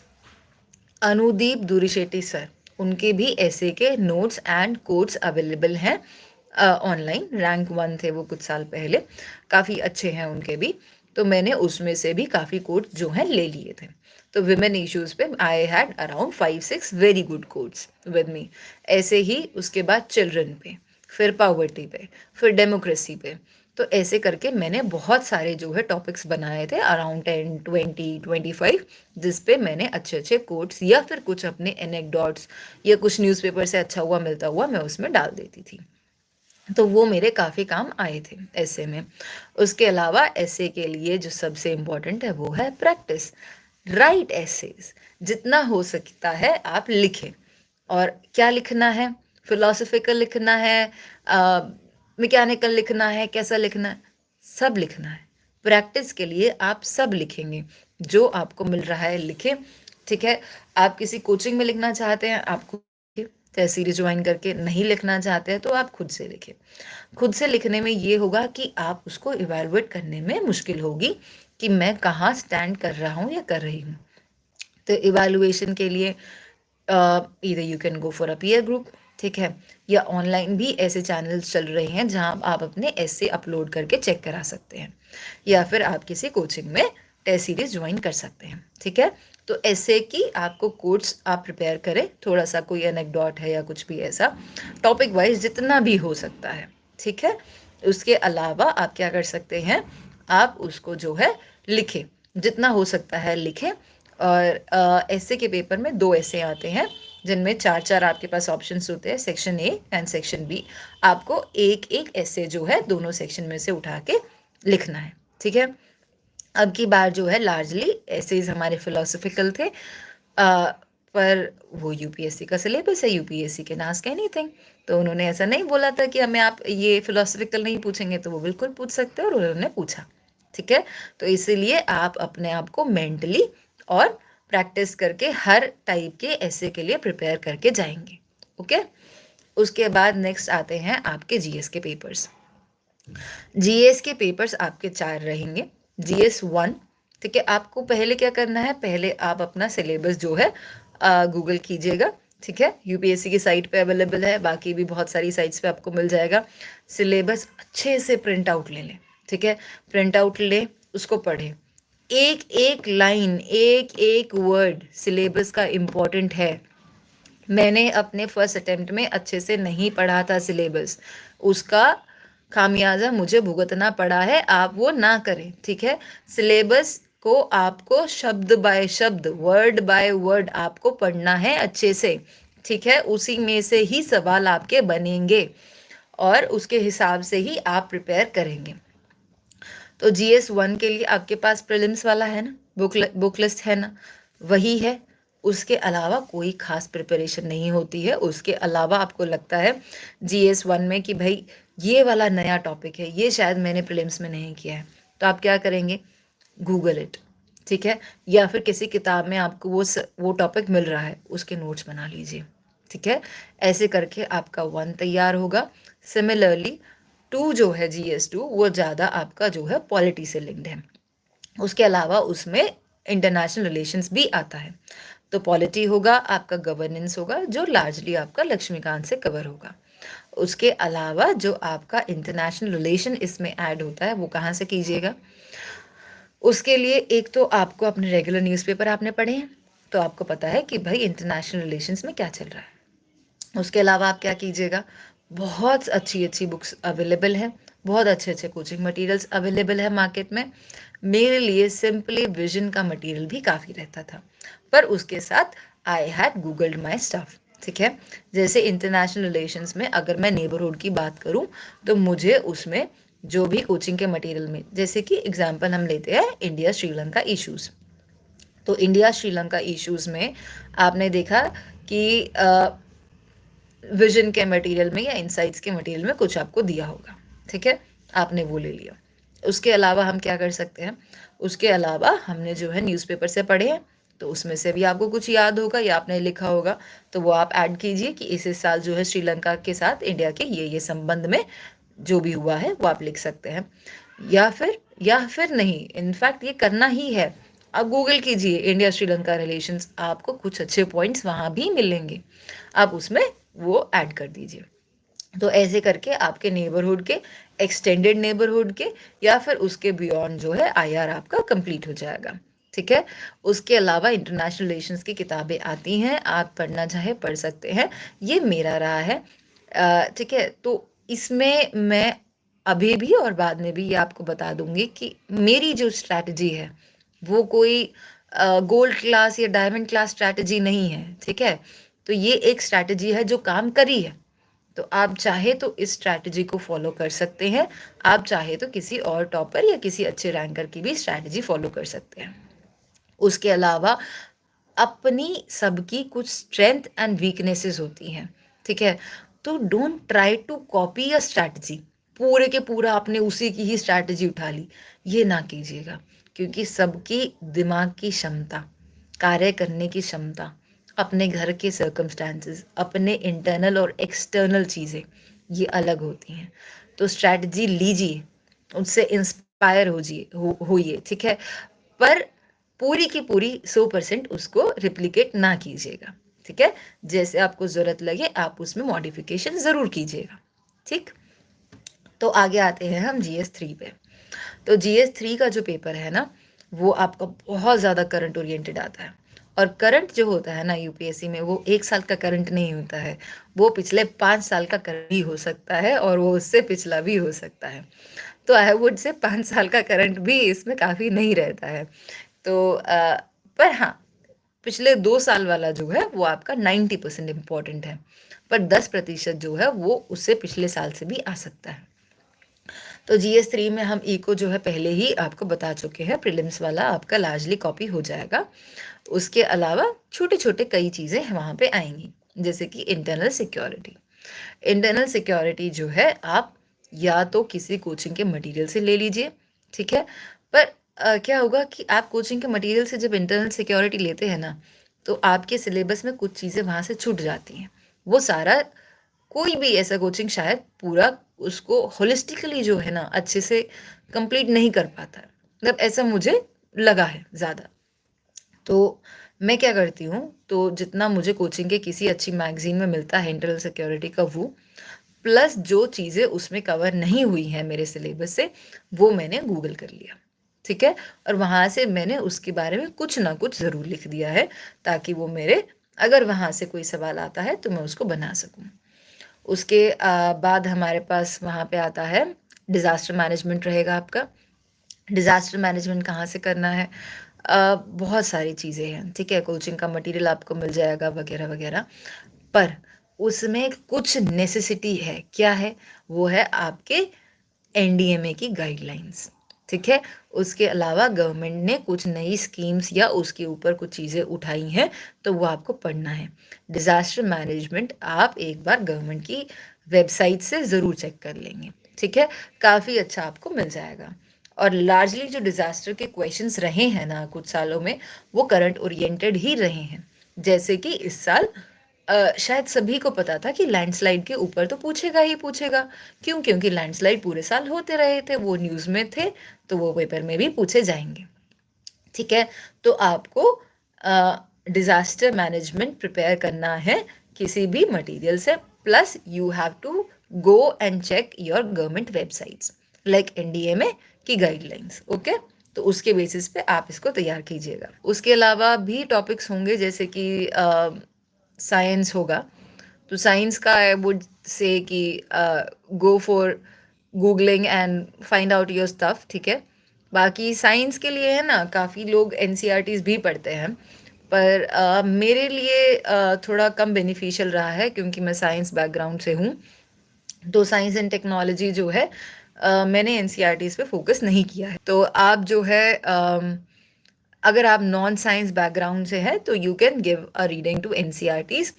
अनुदीप दुरिशेट्टी सर, उनके भी ऐसे के नोट्स एंड कोड्स अवेलेबल हैं ऑनलाइन, रैंक 1 थे वो कुछ साल पहले, काफ़ी अच्छे हैं उनके भी। तो मैंने उसमें से भी काफ़ी कोड्स जो हैं ले लिए थे। तो विमेन इश्यूज पे I had around 5-6 very good codes with me. ऐसे ही उसके बाद चिल्ड्रन पे, फिर पॉवर्टी पे, फिर डेमोक्रेसी पे। तो ऐसे करके मैंने बहुत सारे जो है टॉपिक्स बनाए थे, अराउंड 10, 20, 25, जिस पे मैंने अच्छे अच्छे कोट्स या फिर कुछ अपने एनेक्डोट्स या कुछ न्यूज़पेपर से अच्छा हुआ मिलता हुआ मैं उसमें डाल देती थी। तो वो मेरे काफ़ी काम आए थे ऐसे में। उसके अलावा ऐसे के लिए जो सबसे इम्पोर्टेंट है वो है प्रैक्टिस। राइट एसेज, जितना हो सकता है आप लिखें। और क्या लिखना है? फिलोसफिकल लिखना है, मैकेनिकल लिखना है, कैसा लिखना है? सब लिखना है। प्रैक्टिस के लिए आप सब लिखेंगे, जो आपको मिल रहा है लिखें, ठीक है? आप किसी कोचिंग में लिखना चाहते हैं, आपको टेस्ट सीरीज ज्वाइन करके नहीं लिखना चाहते हैं तो आप खुद से लिखें। खुद से लिखने में ये होगा कि आप उसको इवेलुएट करने में मुश्किल होगी कि मैं कहाँ स्टैंड कर रहा हूँ या कर रही हूँ। तो इवेलुएशन के लिए either you can go for a peer group, ठीक है? या ऑनलाइन भी ऐसे चैनल्स चल रहे हैं जहाँ आप अपने ऐसे अपलोड करके चेक करा सकते हैं, या फिर आप किसी कोचिंग में टेस्ट सीरीज ज्वाइन कर सकते हैं, ठीक है? तो ऐसे कि आपको कोड्स आप प्रिपेयर करें, थोड़ा सा कोई एनेक्डोट है या कुछ भी ऐसा टॉपिक वाइज जितना भी हो सकता है, ठीक है? उसके अलावा आप क्या कर सकते हैं, आप उसको जो है लिखें, जितना हो सकता है लिखें। और ऐसे के पेपर में 2 ऐसे आते हैं जिनमें 4-4 आपके पास ऑप्शंस होते हैं, section A and section B. आपको एक एक ऐसे जो है दोनों सेक्शन में से उठा के लिखना है, ठीक है? अब की बार जो है लार्जली ऐसेज हमारे फिलोसफिकल थे, पर वो यूपीएससी का सिलेबस है, यूपीएससी के नास का एनीथिंग। तो उन्होंने ऐसा नहीं बोला था कि हमें आप ये फिलोसफिकल नहीं पूछेंगे, तो वो बिल्कुल पूछ सकते हैं और उन्होंने पूछा। ठीक है, तो इसीलिए आप अपने आप को मेंटली और प्रैक्टिस करके हर टाइप के ऐसे के लिए प्रिपेयर करके जाएंगे। ओके, उसके बाद नेक्स्ट आते हैं आपके जीएस के पेपर्स। जीएस के पेपर्स आपके 4 रहेंगे। जीएस 1, ठीक है, आपको पहले क्या करना है, पहले आप अपना सिलेबस जो है गूगल कीजिएगा। ठीक है, यूपीएससी की साइट पे अवेलेबल है, बाकी भी बहुत सारी साइट्स पे आपको मिल जाएगा। सिलेबस अच्छे से प्रिंट आउट ले लें। ठीक है, प्रिंट आउट लें, उसको पढ़ें, एक एक लाइन, एक एक वर्ड सिलेबस का इम्पोर्टेंट है। मैंने अपने फर्स्ट अटेम्प्ट में अच्छे से नहीं पढ़ा था सिलेबस, उसका खामियाजा मुझे भुगतना पड़ा है। आप वो ना करें। ठीक है, सिलेबस को आपको शब्द बाय शब्द, वर्ड बाय वर्ड आपको पढ़ना है अच्छे से। ठीक है, उसी में से ही सवाल आपके बनेंगे और उसके हिसाब से ही आप प्रिपेयर करेंगे। तो जीएस 1 के लिए आपके पास प्रीलिम्स वाला है ना, बुक लिस्ट है ना, वही है। उसके अलावा कोई खास प्रिपरेशन नहीं होती है। उसके अलावा आपको लगता है जीएस 1 में कि भाई ये वाला नया टॉपिक है, ये शायद मैंने प्रीलिम्स में नहीं किया है, तो आप क्या करेंगे, गूगल इट। ठीक है, या फिर किसी किताब में आपको वो टॉपिक मिल रहा है, उसके नोट्स बना लीजिए। ठीक है, ऐसे करके आपका 1 तैयार होगा। सिमिलरली 2 जो है जीएस 2, वो ज़्यादा आपका जो है पॉलिटी से लिंक्ड है। उसके अलावा उसमें इंटरनेशनल रिलेशंस भी आता है। तो पॉलिटी होगा, आपका गवर्नेंस होगा, जो लार्जली आपका लक्ष्मीकांत से कवर होगा। उसके अलावा जो आपका इंटरनेशनल रिलेशन इसमें ऐड होता है, वो कहाँ से कीजिएगा, उसके लिए एक तो आपको अपने रेगुलर न्यूज़पेपर आपने पढ़े हैं, तो आपको पता है कि भाई इंटरनेशनल रिलेशंस में क्या चल रहा है। उसके अलावा आप क्या कीजिएगा, बहुत अच्छी अच्छी बुक्स अवेलेबल है, बहुत अच्छे अच्छे कोचिंग मटेरियल्स अवेलेबल है मार्केट में। मेरे लिए सिंपली विजन का मटेरियल भी काफ़ी रहता था, पर उसके साथ I had googled my stuff. ठीक है, जैसे इंटरनेशनल रिलेशंस में अगर मैं नेबरहुड की बात करूं, तो मुझे उसमें जो भी कोचिंग के मटेरियल में, जैसे कि एग्जांपल हम लेते हैं इंडिया श्रीलंका इश्यूज़, तो इंडिया श्रीलंका इश्यूज़ में आपने देखा कि विजन के मटेरियल में या इनसाइट्स के मटेरियल में कुछ आपको दिया होगा। ठीक है, आपने वो ले लिया। उसके अलावा हम क्या कर सकते हैं, उसके अलावा हमने जो है न्यूज़पेपर से पढ़े हैं, तो उसमें से भी आपको कुछ याद होगा या आपने लिखा होगा, तो वो आप ऐड कीजिए कि इस साल जो है श्रीलंका के साथ इंडिया के ये संबंध में जो भी हुआ है वो आप लिख सकते हैं। या फिर नहीं, इनफैक्ट ये करना ही है, आप गूगल कीजिए इंडिया श्रीलंका रिलेशंस, आपको कुछ अच्छे पॉइंट्स वहाँ भी मिलेंगे, आप उसमें वो ऐड कर दीजिए। तो ऐसे करके आपके नेबरहुड के, एक्सटेंडेड नेबरहुड के, या फिर उसके बियॉन्ड जो है आईआर आपका कंप्लीट हो जाएगा। ठीक है, उसके अलावा इंटरनेशनल रिलेशंस की किताबें आती हैं, आप पढ़ना चाहे पढ़ सकते हैं, ये मेरा रहा है। ठीक है, तो इसमें मैं अभी भी और बाद में भी ये आपको बता दूंगी कि मेरी जो स्ट्रैटेजी है वो कोई गोल्ड क्लास या डायमंड क्लास स्ट्रैटेजी नहीं है। ठीक है, तो ये एक स्ट्रैटेजी है जो काम करी है, तो आप चाहे तो इस स्ट्रैटेजी को फॉलो कर सकते हैं, आप चाहे तो किसी और टॉपर या किसी अच्छे रैंकर की भी स्ट्रैटेजी फॉलो कर सकते हैं। उसके अलावा अपनी सबकी कुछ स्ट्रेंथ एंड वीकनेसेस होती हैं। ठीक है, तो don't try to copy a strategy, पूरे के पूरा आपने उसी की ही स्ट्रैटेजी उठा ली, ये ना कीजिएगा, क्योंकि सबकी दिमाग की क्षमता, कार्य करने की क्षमता, अपने घर के सर्कमस्टांसेस, अपने इंटरनल और एक्सटर्नल चीज़ें ये अलग होती हैं। तो स्ट्रैटेजी लीजिए, उससे इंस्पायर होइए। ठीक है, पर पूरी की पूरी 100% उसको रिप्लिकेट ना कीजिएगा। ठीक है, जैसे आपको ज़रूरत लगे आप उसमें मॉडिफिकेशन ज़रूर कीजिएगा। ठीक, तो आगे आते हैं हम जीएस 3 पे। तो जीएस 3 का जो पेपर है ना, वो आपका बहुत ज़्यादा करंट ओरिएंटेड आता है। और करंट जो होता है ना यूपीएससी में, वो 1 साल का करंट नहीं होता है, वो पिछले 5 साल का करंट भी हो सकता है और वो उससे पिछला भी हो सकता है। तो आई वुड से 5 साल का करंट भी इसमें काफ़ी नहीं रहता है। तो पर हाँ, पिछले 2 साल वाला जो है वो आपका 90% इम्पॉर्टेंट है, पर 10% जो है वो उससे पिछले साल से भी आ सकता है। तो GS3 में हम इको जो है पहले ही आपको बता चुके हैं, प्रीलिम्स वाला आपका लार्जली कॉपी हो जाएगा। उसके अलावा छोटे छोटे कई चीज़ें वहाँ पे आएंगी, जैसे कि इंटरनल सिक्योरिटी। इंटरनल सिक्योरिटी जो है आप या तो किसी कोचिंग के मटेरियल से ले लीजिए, ठीक है। पर क्या होगा कि आप कोचिंग के मटेरियल से जब इंटरनल सिक्योरिटी लेते हैं ना, तो आपके सिलेबस में कुछ चीज़ें वहाँ से छूट जाती हैं। वो सारा कोई भी ऐसा कोचिंग शायद पूरा उसको होलिस्टिकली जो है ना अच्छे से कंप्लीट नहीं कर पाता है, मतलब ऐसा मुझे लगा है ज़्यादा। तो मैं क्या करती हूँ, तो जितना मुझे कोचिंग के किसी अच्छी मैगजीन में मिलता है इंटरनल सिक्योरिटी का, वो प्लस जो चीज़ें उसमें कवर नहीं हुई हैं मेरे सिलेबस से, वो मैंने गूगल कर लिया, ठीक है। और वहाँ से मैंने उसके बारे में कुछ ना कुछ ज़रूर लिख दिया है, ताकि वो मेरे अगर वहाँ से कोई सवाल आता है तो मैं उसको बना सकूँ। उसके बाद हमारे पास वहाँ पे आता है डिज़ास्टर मैनेजमेंट रहेगा आपका। डिज़ास्टर मैनेजमेंट कहाँ से करना है, बहुत सारी चीज़ें हैं, ठीक है। कोचिंग का मटेरियल आपको मिल जाएगा वगैरह वगैरह, पर उसमें कुछ नेसेसिटी है। क्या है वो? है आपके NDMA की गाइडलाइंस, ठीक है। उसके अलावा गवर्नमेंट ने कुछ नई स्कीम्स या उसके ऊपर कुछ चीज़ें उठाई हैं, तो वो आपको पढ़ना है। डिज़ास्टर मैनेजमेंट आप एक बार गवर्नमेंट की वेबसाइट से ज़रूर चेक कर लेंगे, ठीक है। काफ़ी अच्छा आपको मिल जाएगा। और लार्जली जो डिज़ास्टर के क्वेश्चंस रहे हैं ना कुछ सालों में, वो करंट ओरिएंटेड ही रहे हैं। जैसे कि इस साल शायद सभी को पता था कि लैंडस्लाइड के ऊपर तो पूछेगा ही पूछेगा। क्यों? क्योंकि लैंडस्लाइड पूरे साल होते रहे थे, वो न्यूज़ में थे, तो वो पेपर में भी पूछे जाएंगे, ठीक है। तो आपको डिज़ास्टर मैनेजमेंट प्रिपेयर करना है किसी भी मटेरियल से, plus you have to go and check your government websites like NDMA की गाइडलाइंस, ओके। तो उसके बेसिस पे आप इसको तैयार कीजिएगा। उसके अलावा भी टॉपिक्स होंगे, जैसे कि साइंस होगा, तो साइंस का आई वुड से कि go for googling and find out your stuff, ठीक है। बाकी साइंस के लिए है ना, काफ़ी लोग NCERTs भी पढ़ते हैं, पर मेरे लिए थोड़ा कम बेनिफिशियल रहा है, क्योंकि मैं साइंस बैकग्राउंड से हूँ। तो साइंस एंड टेक्नोलॉजी जो है मैंने NCERTs पे फोकस नहीं किया है। तो आप जो है अगर आप नॉन साइंस बैकग्राउंड से हैं तो you can give a reading to NCERTs।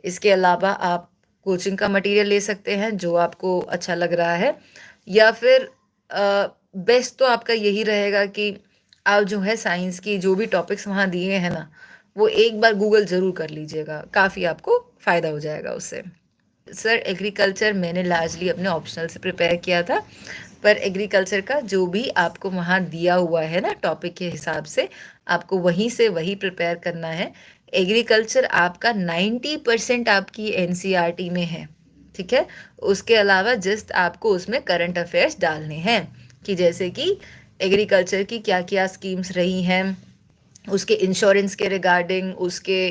इसके अलावा आप कोचिंग का मटेरियल ले सकते हैं जो आपको अच्छा लग रहा है, या फिर बेस्ट तो आपका यही रहेगा कि आप जो है साइंस की जो भी टॉपिक्स वहाँ दिए हैं ना, वो एक बार गूगल ज़रूर कर लीजिएगा, काफ़ी आपको फ़ायदा हो जाएगा उससे। सर एग्रीकल्चर मैंने लार्जली अपने ऑप्शनल से प्रिपेयर किया था, पर एग्रीकल्चर का जो भी आपको वहाँ दिया हुआ है ना टॉपिक के हिसाब से, आपको वहीं से वही प्रिपेयर करना है। एग्रीकल्चर आपका 90% आपकी NCERT में है, ठीक है। उसके अलावा जस्ट आपको उसमें करंट अफेयर्स डालने हैं, कि जैसे कि एग्रीकल्चर की क्या क्या स्कीम्स रही हैं, उसके इंश्योरेंस के रिगार्डिंग, उसके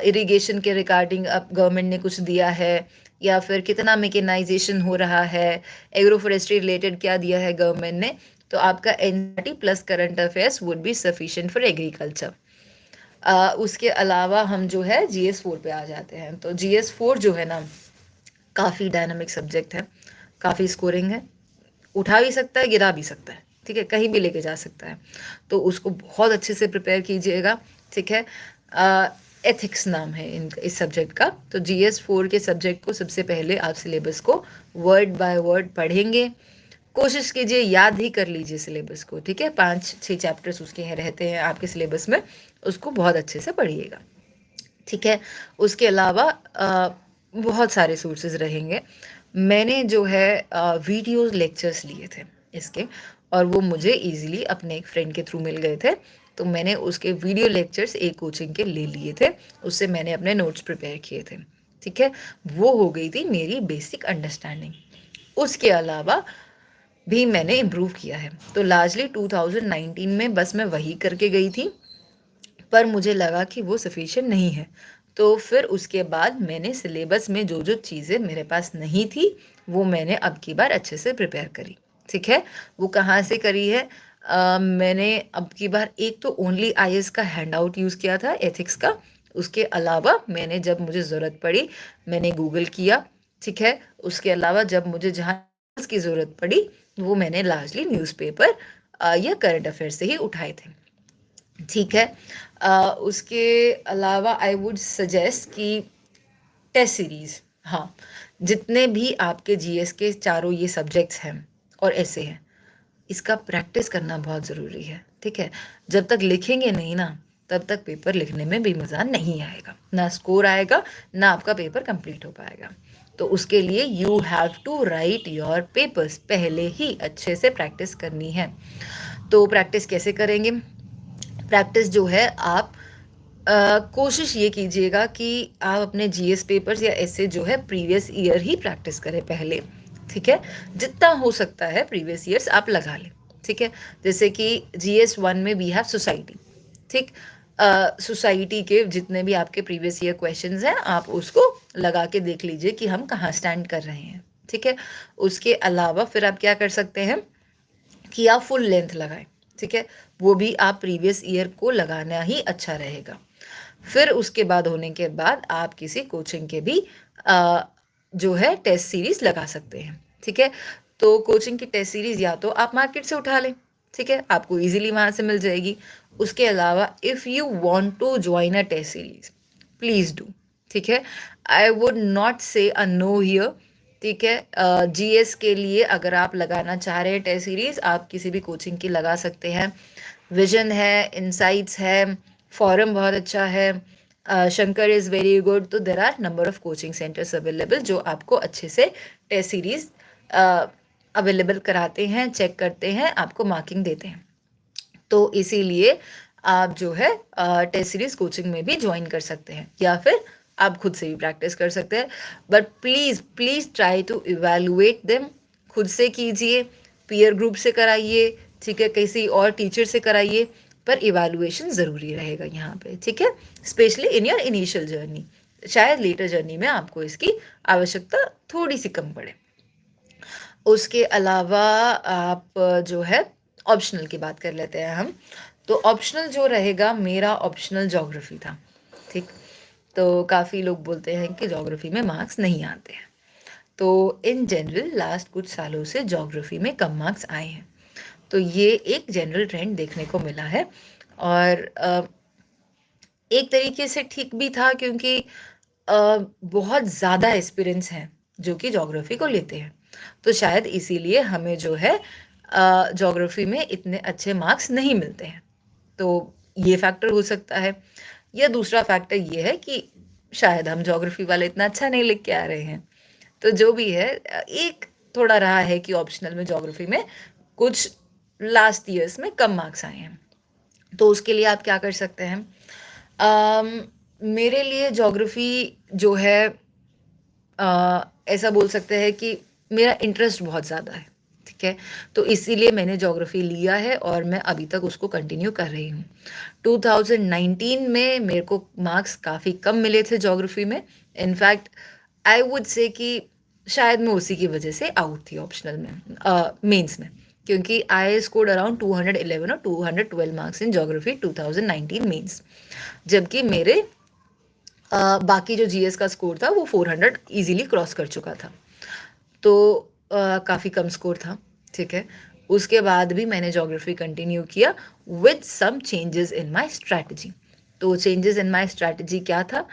इरिगेशन के रिगार्डिंग अब गवर्नमेंट ने कुछ दिया है, या फिर कितना मेकेनाइजेशन हो रहा है, एग्रो फॉरेस्ट्री रिलेटेड क्या दिया है गवर्नमेंट ने। तो आपका NCERT plus current affairs would be sufficient for agriculture. उसके अलावा हम जो है GS4 पे आ जाते हैं। तो GS4 जो है ना, काफ़ी डायनामिक सब्जेक्ट है, काफ़ी स्कोरिंग है, उठा भी सकता है गिरा भी सकता है, ठीक है, कहीं भी लेके जा सकता है। तो उसको बहुत अच्छे से प्रिपेयर कीजिएगा, ठीक है। एथिक्स नाम है इस सब्जेक्ट का। तो GS4 के सब्जेक्ट को सबसे पहले आप सिलेबस को वर्ड बाय वर्ड पढ़ेंगे, कोशिश कीजिए याद ही कर लीजिए सिलेबस को, ठीक है। 5-6 चैप्टर्स उसके यहाँ रहते हैं आपके सिलेबस में, उसको बहुत अच्छे से पढ़िएगा, ठीक है। उसके अलावा बहुत सारे सोर्सेज रहेंगे। मैंने जो है वीडियोस लेक्चर्स लिए थे इसके, और वो मुझे इजीली अपने एक फ्रेंड के थ्रू मिल गए थे, तो मैंने उसके वीडियो लेक्चर्स एक कोचिंग के ले लिए थे, उससे मैंने अपने नोट्स प्रिपेयर किए थे, ठीक है। वो हो गई थी मेरी बेसिक अंडरस्टैंडिंग। उसके अलावा भी मैंने इम्प्रूव किया है। तो लार्जली 2019 में बस मैं वही करके गई थी, पर मुझे लगा कि वो सफिशिएंट नहीं है। तो फिर उसके बाद मैंने सिलेबस में जो जो चीज़ें मेरे पास नहीं थी, वो मैंने अब की बार अच्छे से प्रिपेयर करी, ठीक है। वो कहाँ से करी है? मैंने अब की बार एक तो ओनली IAS का हैंड आउट यूज़ किया था एथिक्स का। उसके अलावा मैंने जब मुझे ज़रूरत पड़ी मैंने गूगल किया, ठीक है। उसके अलावा जब मुझे जहाँ की ज़रूरत पड़ी वो मैंने लार्जली न्यूज़पेपर या करंट अफेयर से ही उठाए थे, ठीक है। उसके अलावा आई वुड सजेस्ट कि टेस्ट सीरीज़, हाँ, जितने भी आपके जीएस के चारों ये सब्जेक्ट्स हैं और ऐसे हैं, इसका प्रैक्टिस करना बहुत ज़रूरी है, ठीक है। जब तक लिखेंगे नहीं ना, तब तक पेपर लिखने में भी मज़ा नहीं आएगा, ना स्कोर आएगा, ना आपका पेपर कंप्लीट हो पाएगा। तो उसके लिए you have to write your papers, पहले ही अच्छे से प्रैक्टिस करनी है। तो प्रैक्टिस कैसे करेंगे? प्रैक्टिस जो है आप कोशिश ये कीजिएगा कि आप अपने जीएस पेपर्स या ऐसे जो है प्रीवियस ईयर ही प्रैक्टिस करें पहले, ठीक है। जितना हो सकता है प्रीवियस ईयर्स आप लगा लें, ठीक है। जैसे कि GS1 में वी हैव सोसाइटी, ठीक। सोसाइटी के जितने भी आपके प्रीवियस ईयर क्वेश्चंस हैं आप उसको लगा के देख लीजिए कि हम कहाँ स्टैंड कर रहे हैं, ठीक है। उसके अलावा फिर आप क्या कर सकते हैं कि आप फुल लेंथ लगाएं, ठीक है। वो भी आप प्रीवियस ईयर को लगाना ही अच्छा रहेगा। फिर उसके बाद होने के बाद आप किसी कोचिंग के भी जो है टेस्ट सीरीज लगा सकते हैं, ठीक है। तो कोचिंग की टेस्ट सीरीज या तो आप मार्केट से उठा लें, ठीक है, आपको इजीली वहाँ से मिल जाएगी। उसके अलावा if you want to join a test series, please do, ठीक है। आई वुड नॉट से अ नो हियर, ठीक है। जीएस के लिए अगर आप लगाना चाह रहे हैं टेस्ट सीरीज, आप किसी भी कोचिंग की लगा सकते हैं। विजन है, इनसाइट्स है, फॉरम बहुत अच्छा है, शंकर इज़ वेरी गुड। तो there are number of coaching centres available जो आपको अच्छे से टेस्ट सीरीज अवेलेबल कराते हैं, चेक करते हैं, आपको मार्किंग देते हैं। तो इसीलिए आप जो है टेस्ट सीरीज कोचिंग में भी ज्वाइन कर सकते हैं या फिर आप खुद से भी प्रैक्टिस कर सकते हैं। But please please try to evaluate them, खुद से कीजिए, पीयर ग्रुप से कराइए, ठीक है, किसी और टीचर से कराइए, पर इवेलुएशन ज़रूरी रहेगा यहाँ पे, ठीक है। Specially in your initial journey, शायद लेटर जर्नी में आपको इसकी आवश्यकता थोड़ी सी कम पड़े। उसके अलावा आप जो है ऑप्शनल की बात कर लेते हैं हम। तो ऑप्शनल जो रहेगा, मेरा ऑप्शनल ज्योग्राफी था, ठीक। तो काफ़ी लोग बोलते हैं कि ज्योग्राफी में मार्क्स नहीं आते हैं। तो इन जनरल लास्ट कुछ सालों से ज्योग्राफी में कम मार्क्स आए हैं। तो ये एक जनरल ट्रेंड देखने को मिला है और एक तरीके से ठीक भी था क्योंकि बहुत ज़्यादा एस्पिरेंट्स हैं जो कि ज्योग्राफी को लेते हैं। तो शायद इसीलिए हमें जो है ज्योग्राफी में इतने अच्छे मार्क्स नहीं मिलते हैं। तो ये फैक्टर हो सकता है, या दूसरा फैक्टर ये है कि शायद हम ज्योग्राफी वाले इतना अच्छा नहीं लिख के आ रहे हैं। तो जो भी है, एक थोड़ा रहा है कि ऑप्शनल में ज्योग्राफी में कुछ लास्ट ईयर्स में कम मार्क्स आए हैं। तो उसके लिए आप क्या कर सकते हैं? मेरे लिए ज्योग्राफी जो है ऐसा बोल सकते हैं कि मेरा इंटरेस्ट बहुत ज़्यादा है, ठीक है। तो इसीलिए मैंने ज्योग्राफी लिया है और मैं अभी तक उसको कंटिन्यू कर रही हूँ। 2019 में मेरे को मार्क्स काफ़ी कम मिले थे ज्योग्राफी में। इनफैक्ट आई वुड से कि शायद मैं उसी की वजह से आउट थी ऑप्शनल में, मेंस में, क्योंकि आई स्कोर्ड अराउंड 211 और 212 मार्क्स इन ज्योग्राफी 2019 मेंस, जबकि मेरे बाकी जो जीएस का स्कोर था वो 400 इजीली क्रॉस कर चुका था। तो काफ़ी कम स्कोर था, ठीक है। उसके बाद भी मैंने ज्योग्राफी कंटिन्यू किया with some changes in my strategy. तो चेंजेस इन माय स्ट्रैटेजी क्या था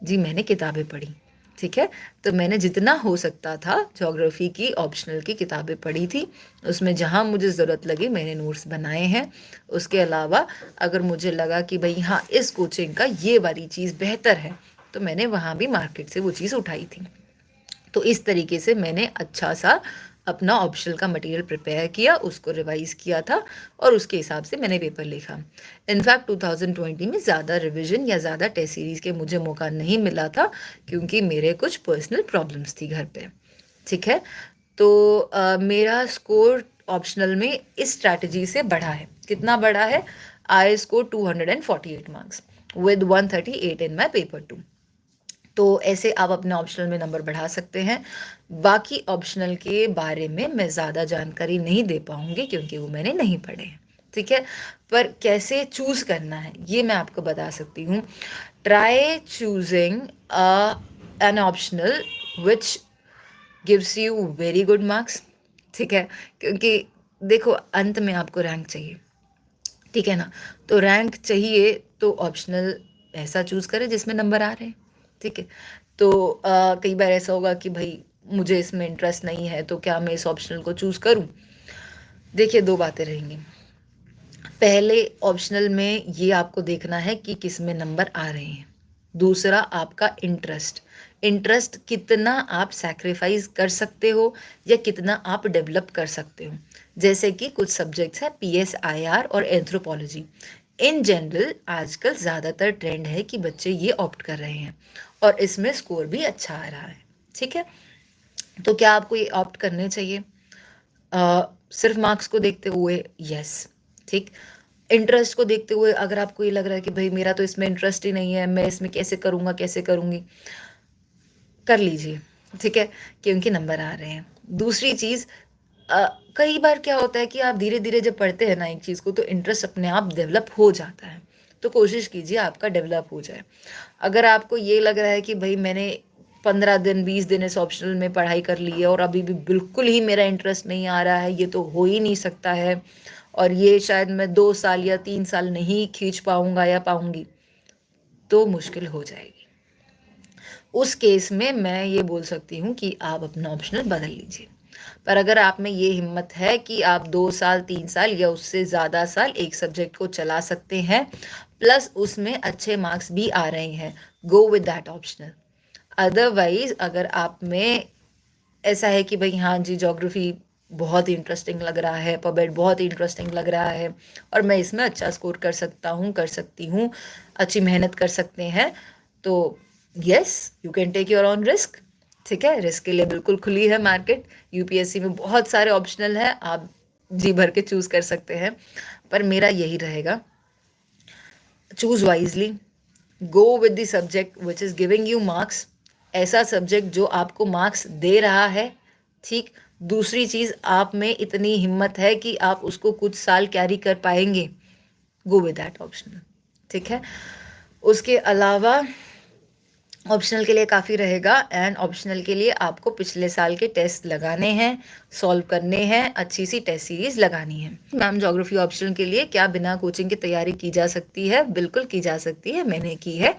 जी? मैंने किताबें पढ़ी, ठीक है। तो मैंने जितना हो सकता था ज्योग्राफी की ऑप्शनल की किताबें पढ़ी थी, उसमें जहाँ मुझे ज़रूरत लगी मैंने नोट्स बनाए हैं। उसके अलावा अगर मुझे लगा कि भाई हाँ इस कोचिंग का ये वाली चीज़ बेहतर है, तो मैंने वहाँ भी मार्केट से वो चीज़ उठाई थी। तो इस तरीके से मैंने अच्छा सा अपना ऑप्शनल का मटेरियल प्रिपेयर किया, उसको रिवाइज़ किया था और उसके हिसाब से मैंने पेपर लिखा। इनफैक्ट 2020 में ज़्यादा रिवीजन या ज़्यादा टेस्ट सीरीज़ के मुझे मौका नहीं मिला था क्योंकि मेरे कुछ पर्सनल प्रॉब्लम्स थी घर पे, ठीक है। तो मेरा स्कोर ऑप्शनल में इस स्ट्रैटेजी से बढ़ा है। कितना बढ़ा है? I score 248 marks with 138 in my paper 2। तो ऐसे आप अपने ऑप्शनल में नंबर बढ़ा सकते हैं। बाकी ऑप्शनल के बारे में मैं ज़्यादा जानकारी नहीं दे पाऊँगी क्योंकि वो मैंने नहीं पढ़े हैं, ठीक है। पर कैसे चूज़ करना है ये मैं आपको बता सकती हूँ। Try choosing an optional which gives you very good marks, ठीक है, क्योंकि देखो अंत में आपको रैंक चाहिए, ठीक है ना? तो रैंक चाहिए तो ऑप्शनल ऐसा चूज़ करें जिसमें नंबर आ रहे हैं, ठीक है? तो कई बार ऐसा होगा कि भाई मुझे इसमें इंटरेस्ट नहीं है, तो क्या मैं इस ऑप्शनल को चूज़ करूँ? देखिए 2 बातें रहेंगी। पहले ऑप्शनल में ये आपको देखना है कि किस में नंबर आ रहे हैं। दूसरा आपका इंटरेस्ट, इंटरेस्ट कितना आप सैक्रिफाइस कर सकते हो या कितना आप डेवलप कर सकते हो। जैसे कि कुछ सब्जेक्ट्स हैं पीएसआईआर और एंथ्रोपोलॉजी। इन जनरल आजकल ज़्यादातर ट्रेंड है कि बच्चे ये ऑप्ट कर रहे हैं और इसमें स्कोर भी अच्छा आ रहा है, ठीक है? तो क्या आपको ये ऑप्ट करने चाहिए? सिर्फ मार्क्स को देखते हुए? यस, ठीक। इंटरेस्ट को देखते हुए अगर आपको ये लग रहा है कि भाई मेरा तो इसमें इंटरेस्ट ही नहीं है, मैं इसमें कैसे करूँगा, कैसे करूँगी, कर लीजिए, ठीक है, क्योंकि नंबर आ रहे हैं। दूसरी चीज़, कई बार क्या होता है कि आप धीरे-धीरे जब पढ़ते हैं ना एक चीज़ को, तो इंटरेस्ट अपने आप डेवलप हो जाता है। तो कोशिश कीजिए आपका डेवलप हो जाए। अगर आपको ये लग रहा है कि भई मैंने 15 दिन, 20 दिन इस ऑप्शनल में पढ़ाई कर ली है और अभी भी बिल्कुल ही मेरा इंटरेस्ट नहीं आ रहा है, ये तो हो ही नहीं सकता है और ये शायद मैं 2 साल या 3 साल नहीं खींच पाऊँगा या पाऊँगी, तो मुश्किल हो जाएगी। उस केस में मैं ये बोल सकती हूँ कि आप अपना ऑप्शनल बदल लीजिए। पर अगर आप में ये हिम्मत है कि आप 2 साल, 3 साल या उससे ज़्यादा साल एक सब्जेक्ट को चला सकते हैं, प्लस उसमें अच्छे मार्क्स भी आ रहे हैं, go with that optional. Otherwise अगर आप में ऐसा है कि भई हाँ जी, ज्योग्राफ़ी बहुत ही इंटरेस्टिंग लग रहा है, पबमेड बहुत ही इंटरेस्टिंग लग रहा है और मैं इसमें अच्छा स्कोर कर सकता हूँ, कर सकती हूँ, अच्छी मेहनत कर सकते हैं, तो yes, you can take your own risk, ठीक है? रिस्क के लिए बिल्कुल खुली है मार्केट। यूपीएससी में बहुत सारे ऑप्शनल हैं, आप जी भर के चूज़ कर सकते हैं। पर मेरा यही रहेगा, choose wisely, go with the subject which is giving you marks. ऐसा सब्जेक्ट जो आपको मार्क्स दे रहा है, ठीक? दूसरी चीज़, आप में इतनी हिम्मत है कि आप उसको कुछ साल कैरी कर पाएँगे, गो विद दैट ऑप्शनल, ठीक है? उसके अलावा ऑप्शनल के लिए काफ़ी रहेगा एंड ऑप्शनल के लिए आपको पिछले साल के टेस्ट लगाने हैं, सॉल्व करने हैं, अच्छी सी टेस्ट सीरीज़ लगानी है। मैम ज्योग्राफी ऑप्शनल के लिए क्या बिना कोचिंग की तैयारी की जा सकती है? बिल्कुल की जा सकती है, मैंने की है,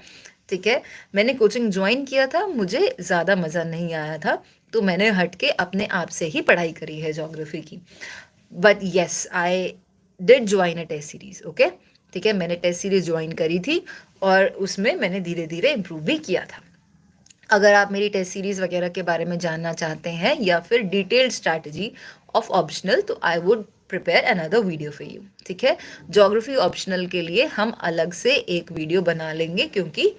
ठीक है। मैंने कोचिंग ज्वाइन किया था, मुझे ज़्यादा मज़ा नहीं आया था, तो मैंने हट के अपने आप से ही पढ़ाई करी है ज्योग्राफी की। But yes, I did join a test series, okay, ठीक है। मैंने टेस्ट सीरीज़ ज्वाइन करी थी और उसमें मैंने धीरे धीरे इम्प्रूव भी किया था। अगर आप मेरी टेस्ट सीरीज़ वगैरह के बारे में जानना चाहते हैं या फिर डिटेल्ड स्ट्रैटेजी ऑफ ऑप्शनल, तो I would prepare another video for you, ठीक है। ज्योग्राफी ऑप्शनल के लिए हम अलग से एक वीडियो बना लेंगे क्योंकि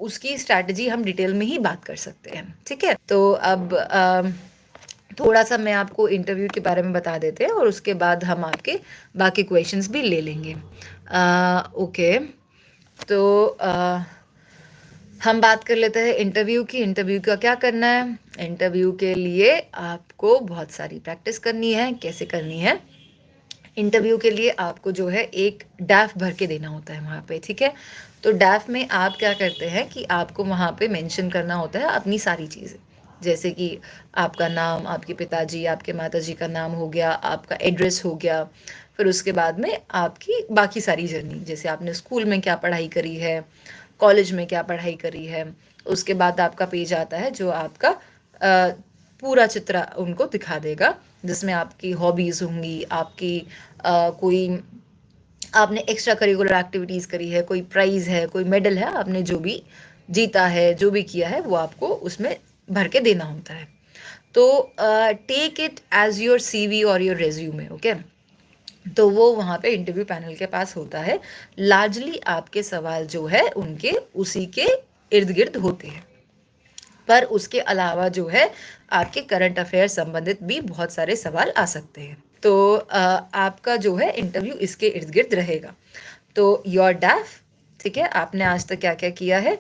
उसकी स्ट्रैटेजी हम डिटेल में ही बात कर सकते हैं, ठीक है। तो अब थोड़ा सा मैं आपको इंटरव्यू के बारे में बता देते हैं और उसके बाद हम आपके बाकी क्वेश्चंस भी ले लेंगे। ओके, तो हम बात कर लेते हैं इंटरव्यू की। इंटरव्यू का क्या करना है? इंटरव्यू के लिए आपको बहुत सारी प्रैक्टिस करनी है। कैसे करनी है? इंटरव्यू के लिए आपको जो है एक डैफ भर के देना होता है वहाँ पे, ठीक है। तो डैफ में आप क्या करते हैं कि आपको वहाँ पे मेंशन करना होता है अपनी सारी चीज़ें, जैसे कि आपका नाम, आपके पिताजी, आपके माताजी का नाम हो गया, आपका एड्रेस हो गया, फिर उसके बाद में आपकी बाकी सारी जर्नी, जैसे आपने स्कूल में क्या पढ़ाई करी है, कॉलेज में क्या पढ़ाई करी है। उसके बाद आपका पेज आता है जो आपका पूरा चित्र उनको दिखा देगा, जिसमें आपकी हॉबीज़ होंगी, आपकी कोई आपने एक्स्ट्रा करिकुलर एक्टिविटीज़ करी है, कोई प्राइज़ है, कोई मेडल है, आपने जो भी जीता है, जो भी किया है, वो आपको उसमें भर के देना होता है। तो take it as your CV और योर रेज्यूमे, ओके। तो वो वहाँ पे इंटरव्यू पैनल के पास होता है। लार्जली आपके सवाल जो है उनके उसी के इर्द गिर्द होते हैं, पर उसके अलावा जो है आपके करंट अफेयर संबंधित भी बहुत सारे सवाल आ सकते हैं। तो आपका जो है इंटरव्यू इसके इर्द गिर्द रहेगा। तो योर डैफ, ठीक है, आपने आज तक क्या क्या किया है,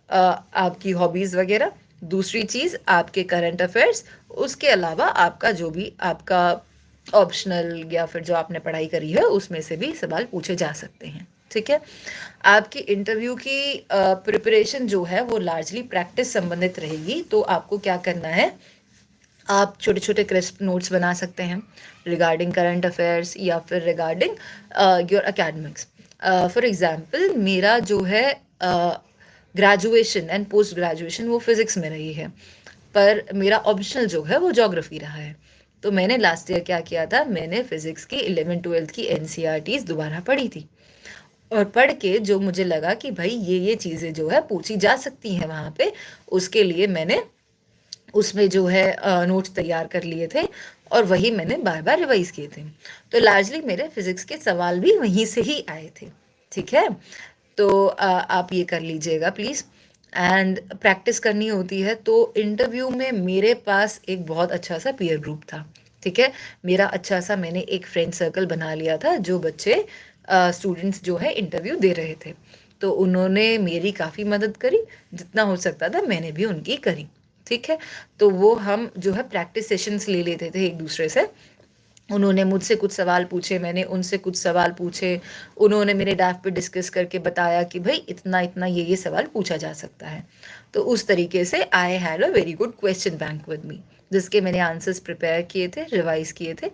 आपकी हॉबीज़ वगैरह। दूसरी चीज़ आपके करंट अफेयर्स, उसके अलावा आपका जो भी आपका ऑप्शनल या फिर जो आपने पढ़ाई करी है उसमें से भी सवाल पूछे जा सकते हैं, ठीक है। आपकी इंटरव्यू की प्रिपरेशन जो है वो लार्जली प्रैक्टिस संबंधित रहेगी। तो आपको क्या करना है, आप छोटे छोटे क्रिस्प नोट्स बना सकते हैं रिगार्डिंग करंट अफेयर्स या फिर regarding your academics. For example मेरा जो है ग्रेजुएशन एंड पोस्ट ग्रेजुएशन वो फिज़िक्स में रही है, पर मेरा ऑप्शनल जो है वो ज्योग्राफी रहा है. तो मैंने लास्ट ईयर क्या किया था, मैंने फिज़िक्स की 11th-12th की एनसीईआरटीज़ दोबारा पढ़ी थी, और पढ़ के जो मुझे लगा कि भाई ये चीज़ें जो है पूछी जा सकती हैं वहाँ पे, उसके लिए मैंने उसमें जो है नोट्स तैयार कर लिए थे और वही मैंने बार बार रिवाइज किए थे. तो लार्जली मेरे फिजिक्स के सवाल भी वहीं से ही आए थे. ठीक है, तो आप ये कर लीजिएगा प्लीज़. एंड प्रैक्टिस करनी होती है. तो इंटरव्यू में मेरे पास एक बहुत अच्छा सा पीयर ग्रुप था. ठीक है, मेरा अच्छा सा मैंने एक फ्रेंड सर्कल बना लिया था, जो बच्चे स्टूडेंट्स जो है इंटरव्यू दे रहे थे. तो उन्होंने मेरी काफ़ी मदद करी, जितना हो सकता था मैंने भी उनकी करी. ठीक है, तो वो हम जो है प्रैक्टिस सेशंस ले लेते थे एक दूसरे से. उन्होंने मुझसे कुछ सवाल पूछे, मैंने उनसे कुछ सवाल पूछे. उन्होंने मेरे ड्राफ्ट पे डिस्कस करके बताया कि भाई इतना इतना ये सवाल पूछा जा सकता है. तो उस तरीके से I had a very good question bank with me, जिसके मैंने आंसर्स प्रिपेयर किए थे, रिवाइज किए थे.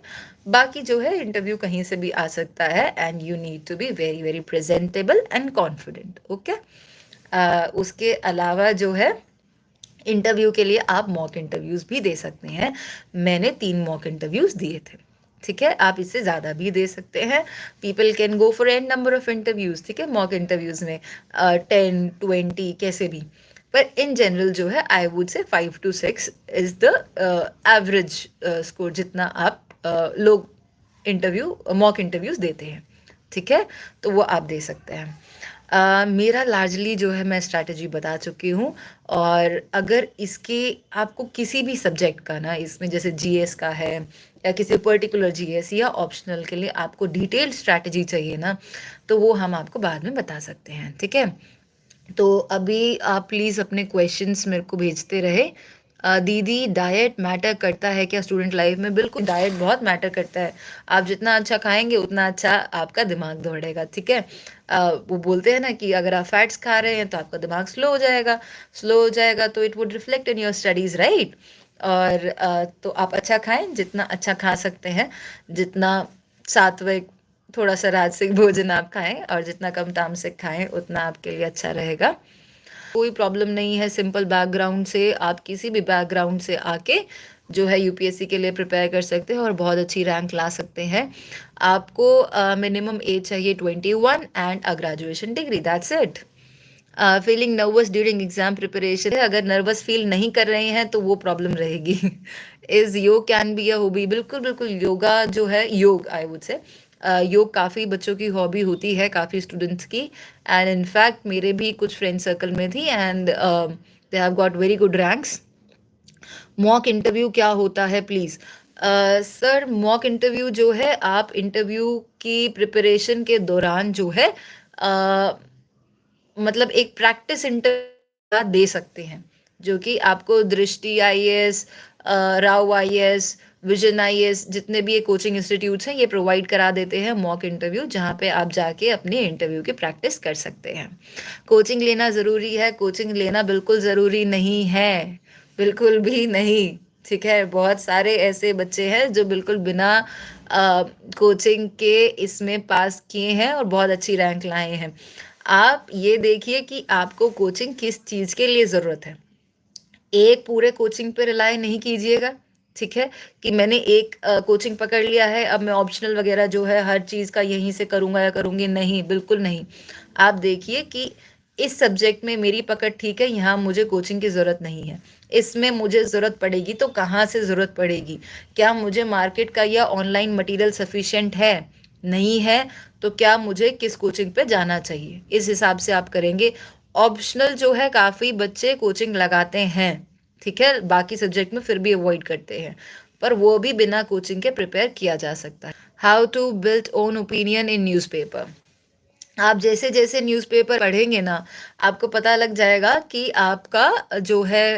बाकी जो है इंटरव्यू कहीं से भी आ सकता है, and you need to be very very presentable and confident. Okay, उसके अलावा जो है इंटरव्यू के लिए आप मॉक इंटरव्यूज़ भी दे सकते हैं. मैंने 3 मॉक इंटरव्यूज़ दिए थे. ठीक है, आप इससे ज़्यादा भी दे सकते हैं. People can go for an number of interviews. ठीक है, मॉक इंटरव्यूज़ में 10-20 कैसे भी. पर इन जनरल जो है I would say 5 to 6 is the average score, जितना आप लोग इंटरव्यू मॉक इंटरव्यूज़ देते हैं. ठीक है, तो वो आप दे सकते हैं. मेरा लार्जली जो है मैं स्ट्रैटेजी बता चुकी हूँ. और अगर इसके आपको किसी भी सब्जेक्ट का ना, इसमें जैसे जीएस का है या किसी पर्टिकुलर जीएस या ऑप्शनल के लिए आपको डिटेल्ड स्ट्रैटेजी चाहिए ना, तो वो हम आपको बाद में बता सकते हैं. ठीक है, तो अभी आप प्लीज़ अपने क्वेश्चंस मेरे को भेजते रहे. दीदी डाइट मैटर करता है क्या स्टूडेंट लाइफ में? बिल्कुल, डाइट बहुत मैटर करता है. आप जितना अच्छा खाएंगे उतना अच्छा आपका दिमाग दौड़ेगा. ठीक है, वो बोलते हैं ना कि अगर आप फैट्स खा रहे हैं तो आपका दिमाग स्लो हो जाएगा. स्लो हो जाएगा तो it would reflect in your studies, right? और तो आप अच्छा खाएं, जितना अच्छा खा सकते हैं, जितना सात्विक, थोड़ा सा राजसिक भोजन आप खाएं, और जितना कम तामसिक खाएं उतना आपके लिए अच्छा रहेगा. कोई प्रॉब्लम नहीं है. सिंपल बैकग्राउंड से, आप किसी भी बैकग्राउंड से आके जो है यूपीएससी के लिए प्रिपेयर कर सकते हैं और बहुत अच्छी रैंक ला सकते हैं. आपको मिनिमम एज चाहिए 21 and a graduation degree, that's it. Feeling nervous during exam preparation, अगर नर्वस फील नहीं कर रहे हैं तो वो प्रॉब्लम रहेगी. इज योग कैन बी अ हॉबी? बिल्कुल बिल्कुल, योगा जो है, योग आई वुड से योग काफ़ी बच्चों की हॉबी होती है, काफ़ी स्टूडेंट्स की. एंड इनफैक्ट मेरे भी कुछ फ्रेंड सर्कल में थी, and they have got very good ranks. Mock interview क्या होता है प्लीज़? सर, मॉक इंटरव्यू जो है, आप इंटरव्यू की प्रिपरेशन के दौरान जो है मतलब एक प्रैक्टिस इंटरव्यू दे सकते हैं, जो कि आपको दृष्टि IAS, Rao IAS, vision IAS, जितने भी ये कोचिंग इंस्टीट्यूट्स हैं, ये प्रोवाइड करा देते हैं मॉक इंटरव्यू, जहाँ पे आप जाके अपने इंटरव्यू की प्रैक्टिस कर सकते हैं. कोचिंग लेना ज़रूरी है? कोचिंग लेना बिल्कुल ज़रूरी नहीं है, बिल्कुल भी नहीं. ठीक है, बहुत सारे ऐसे बच्चे हैं जो बिल्कुल बिना कोचिंग के इसमें पास किए हैं और बहुत अच्छी रैंक लाए हैं. आप ये देखिए कि आपको कोचिंग किस चीज़ के लिए ज़रूरत है. एक पूरे कोचिंग पे रिलाय नहीं कीजिएगा. ठीक है, कि मैंने एक कोचिंग पकड़ लिया है, अब मैं ऑप्शनल वगैरह जो है हर चीज़ का यहीं से करूँगा या करूँगी, नहीं, बिल्कुल नहीं. आप देखिए कि इस सब्जेक्ट में मेरी पकड़ ठीक है, यहाँ मुझे कोचिंग की ज़रूरत नहीं है. इसमें मुझे ज़रूरत पड़ेगी तो कहाँ से ज़रूरत पड़ेगी? क्या मुझे मार्केट का या ऑनलाइन मटेरियल सफिशिएंट है? नहीं है, तो क्या मुझे किस कोचिंग पे जाना चाहिए? इस हिसाब से आप करेंगे. ऑप्शनल जो है, काफ़ी बच्चे कोचिंग लगाते हैं, ठीक है, बाकी सब्जेक्ट में फिर भी अवॉइड करते हैं, पर वो भी बिना कोचिंग के प्रिपेयर किया जा सकता है. How to build own opinion in newspaper? आप जैसे जैसे न्यूज़पेपर पढ़ेंगे ना, आपको पता लग जाएगा कि आपका जो है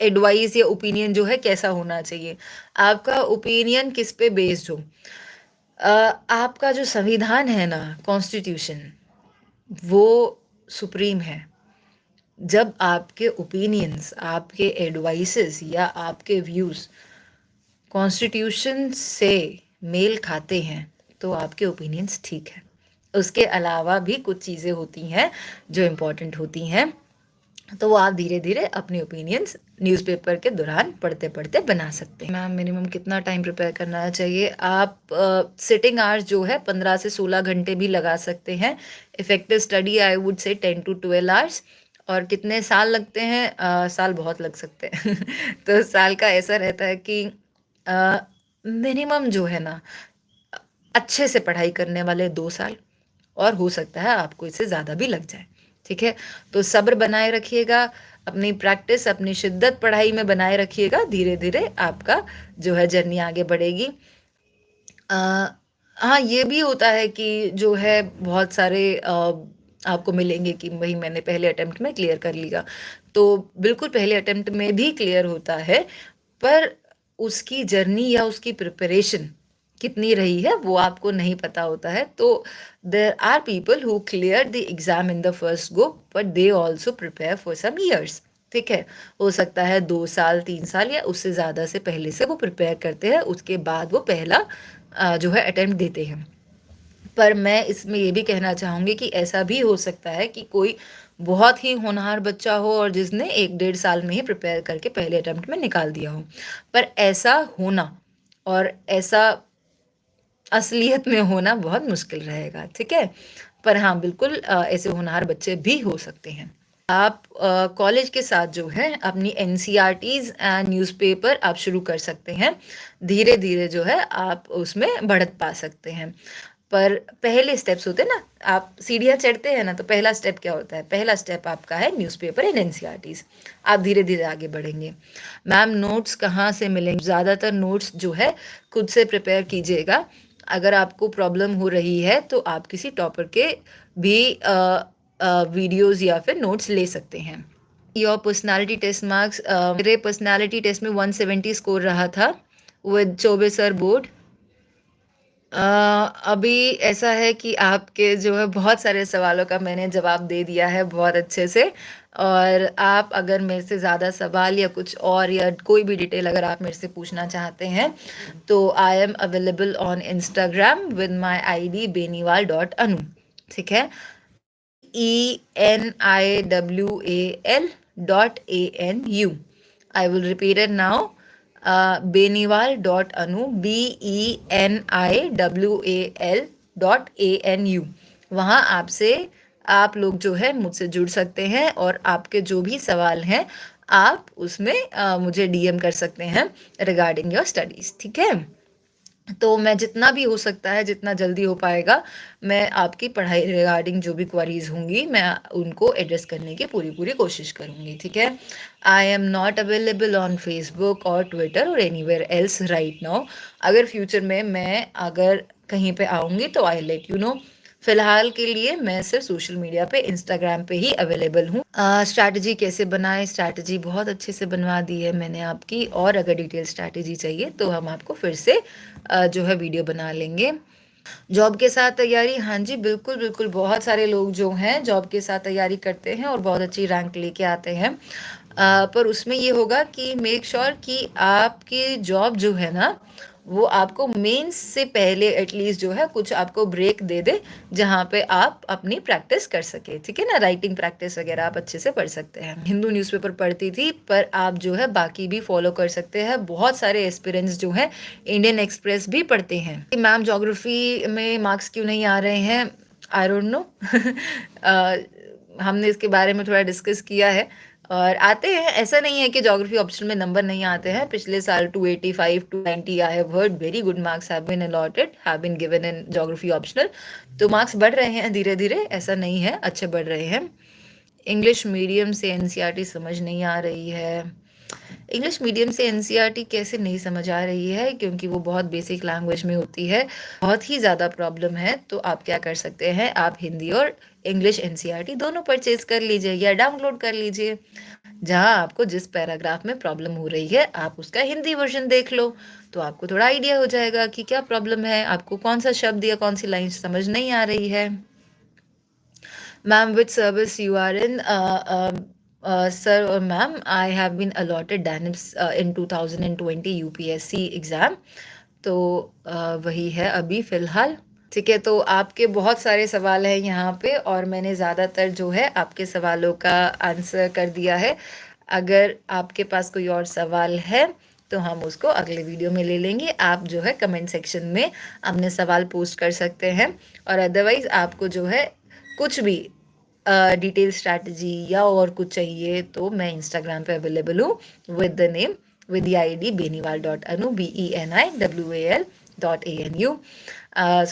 एडवाइस या ओपिनियन जो है कैसा होना चाहिए. आपका ओपिनियन किस पे बेस्ड हो. आपका जो संविधान है ना, कॉन्स्टिट्यूशन, वो सुप्रीम है. जब आपके ओपिनियंस, आपके एडवाइसेस या आपके व्यूज़ कॉन्स्टिट्यूशन से मेल खाते हैं तो आपके ओपिनियंस ठीक है। उसके अलावा भी कुछ चीज़ें होती हैं जो इम्पोर्टेंट होती हैं, तो वो आप धीरे धीरे अपने ओपिनियंस न्यूज़पेपर के दौरान पढ़ते पढ़ते बना सकते हैं। मैम मिनिमम कितना टाइम प्रिपेयर करना चाहिए? आप सिटिंग आवर्स जो है 15 से 16 घंटे भी लगा सकते हैं। Effective study I would say 10 to 12 hours. और कितने साल लगते हैं? साल बहुत लग सकते हैं। तो साल का ऐसा रहता है कि मिनिमम जो है ना, अच्छे से पढ़ाई करने वाले 2 साल, और हो सकता है आपको इससे ज़्यादा भी लग जाए। ठीक है? तो सब्र बनाए रखिएगा, अपनी प्रैक्टिस, अपनी शिद्दत पढ़ाई में बनाए रखिएगा, धीरे-धीरे आपका जो है जर्नी आगे बढ़ेगी। हाँ, ये भी होता है कि जो है बहुत सारे आपको मिलेंगे कि भई मैंने पहले अटेम्प्ट में क्लियर कर लिया। तो बिल्कुल पहले अटेम्प्ट में भी क्लियर होता है, पर उसकी जर्नी या उसकी प्रिपरेशन कितनी रही है वो आपको नहीं पता होता है। तो there are people who clear the exam in the first go, but they also prepare for some years. ठीक है? हो सकता है 2 साल, 3 साल या उससे ज़्यादा से पहले से वो प्रिपेयर करते हैं, उसके बाद वो पहला जो है अटेम्प्ट देते हैं। पर मैं इसमें ये भी कहना चाहूँगी कि ऐसा भी हो सकता है कि कोई बहुत ही होनहार बच्चा हो और जिसने 1 डेढ़ साल में ही प्रिपेयर करके पहले अटेम्प्ट में निकाल दिया हो। पर ऐसा होना और ऐसा असलियत में होना बहुत मुश्किल रहेगा, ठीक है? पर हाँ, बिल्कुल ऐसे होनहार बच्चे भी हो सकते हैं। आप कॉलेज के साथ जो है अपनी एनसीईआरटीज़ एंड न्यूज़पेपर आप शुरू कर सकते हैं। धीरे-धीरे जो है आप उसमें बढ़त पा सकते हैं। पर पहले स्टेप्स होते हैं ना, आप सीढ़ियाँ चढ़ते हैं ना, तो पहला स्टेप क्या होता है? पहला स्टेप आपका है न्यूज़पेपर एंड एनसीईआरटीज़। आप धीरे-धीरे आगे बढ़ेंगे। मैम नोट्स कहाँ से मिलेंगे? ज़्यादातर नोट्स जो है खुद से प्रिपेयर कीजिएगा। अगर आपको प्रॉब्लम हो रही है तो आप किसी टॉपर के भी वीडियोज़ या फिर नोट्स ले सकते हैं। योर पर्सनैलिटी टेस्ट मार्क्स, मेरे पर्सनैलिटी टेस्ट में 170 स्कोर रहा था विद चौबे सर बोर्ड। अभी ऐसा है कि आपके जो है बहुत सारे सवालों का मैंने जवाब दे दिया है बहुत अच्छे से, और आप अगर मेरे से ज़्यादा सवाल या कुछ और या कोई भी डिटेल अगर आप मेरे से पूछना चाहते हैं तो I am available on Instagram with my ID beniwal.anu। ठीक है? ENIWAL.ANU। I will repeat it now. Beniwal.anu, BENIWAL.ANU। वहाँ आपसे आप लोग जो है मुझसे जुड़ सकते हैं और आपके जो भी सवाल हैं आप उसमें मुझे DM कर सकते हैं रिगार्डिंग योर स्टडीज़। ठीक है? तो मैं जितना भी हो सकता है, जितना जल्दी हो पाएगा, मैं आपकी पढ़ाई रिगार्डिंग जो भी क्वेरीज़ होंगी, मैं उनको एड्रेस करने की पूरी कोशिश करूँगी, ठीक है? I am not available on Facebook और ट्विटर और एनीवेयर एल्स राइट नाउ। अगर फ्यूचर में मैं अगर कहीं पे आऊँगी तो आई लेट यू नो। फ़िलहाल के लिए मैं सिर्फ सोशल मीडिया पे, इंस्टाग्राम पे ही अवेलेबल हूँ। स्ट्रैटेजी कैसे बनाएँ? स्ट्रैटेजी बहुत अच्छे से बनवा दी है मैंने आपकी, और अगर डिटेल स्ट्रैटेजी चाहिए तो हम आपको फिर से जो है वीडियो बना लेंगे। जॉब के साथ तैयारी, हाँ जी, बिल्कुल, बिल्कुल, बहुत सारे लोग जो हैं जॉब के साथ तैयारी करते हैं और बहुत अच्छी रैंक लेके आते हैं। पर उसमें ये होगा कि मेक श्योर कि आपकी जॉब जो है ना, वो आपको मेंस से पहले एटलीस्ट जो है कुछ आपको ब्रेक दे दे, जहाँ पे आप अपनी प्रैक्टिस कर सके, ठीक है ना? राइटिंग प्रैक्टिस वगैरह आप अच्छे से पढ़ सकते हैं। हिंदू न्यूज़पेपर पढ़ती थी, पर आप जो है बाकी भी फॉलो कर सकते हैं। बहुत सारे एस्पिरेंट्स जो हैं इंडियन एक्सप्रेस भी पढ़ते हैं। मैम ज्योग्राफी में मार्क्स क्यों नहीं आ रहे हैं? I don't know. हमने इसके बारे में थोड़ा डिस्कस किया है और आते हैं, ऐसा नहीं है कि ज्योग्राफी ऑप्शन में नंबर नहीं आते हैं। पिछले साल 285 290 I have heard very good marks have been allotted, have been given in geography optional. तो मार्क्स बढ़ रहे हैं धीरे धीरे, ऐसा नहीं है, अच्छे बढ़ रहे हैं। इंग्लिश मीडियम से एनसीईआरटी समझ नहीं आ रही है। इंग्लिश मीडियम से एनसीईआरटी कैसे नहीं समझ आ रही है? क्योंकि वो बहुत बेसिक लैंग्वेज में होती है, बहुत ही ज़्यादा प्रॉब्लम है। तो आप क्या कर सकते हैं, आप हिंदी और इंग्लिश एनसीईआरटी दोनों परचेज कर लीजिए या डाउनलोड कर लीजिए। जहाँ आपको जिस पैराग्राफ में प्रॉब्लम हो रही है आप उसका हिंदी वर्जन देख लो, तो आपको थोड़ा आइडिया हो जाएगा कि क्या प्रॉब्लम है, आपको कौन सा शब्द या कौन सी लाइन समझ नहीं आ रही है। Ma'am which service you are in? Sir or ma'am, I have been allotted DANIPS in 2020 UPSC exam, तो वही है अभी फ़िलहाल। ठीक है, तो आपके बहुत सारे सवाल हैं यहाँ पे और मैंने ज़्यादातर जो है आपके सवालों का आंसर कर दिया है। अगर आपके पास कोई और सवाल है तो हम उसको अगले वीडियो में ले लेंगे। आप जो है कमेंट सेक्शन में अपने सवाल पोस्ट कर सकते हैं, और अदरवाइज़ आपको जो है कुछ भी डिटेल स्ट्रैटेजी या और कुछ चाहिए तो मैं इंस्टाग्राम पे अवेलेबल हूँ with the name, with the ID beniwal.anu, BENIWAL.ANU.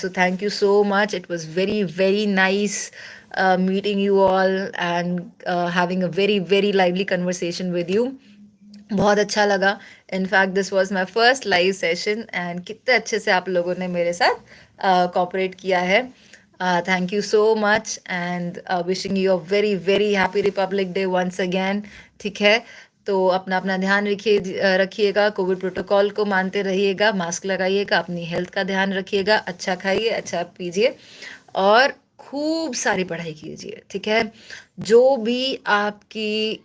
So thank you so much. It was very, very nice meeting you all and having a very, very lively conversation with you. बहुत अच्छा लगा। In fact this was my first live session and कितने अच्छे से आप लोगों ने मेरे साथ कोऑपरेट किया है। Thank you so much and wishing you a very very happy Republic Day once again. ठीक है, तो अपना अपना ध्यान रखिएगा, कोविड प्रोटोकॉल को मानते रहिएगा, मास्क लगाइएगा, अपनी हेल्थ का ध्यान रखिएगा, अच्छा खाइए, अच्छा पीजिए और खूब सारी पढ़ाई कीजिए। ठीक है, जो भी आपकी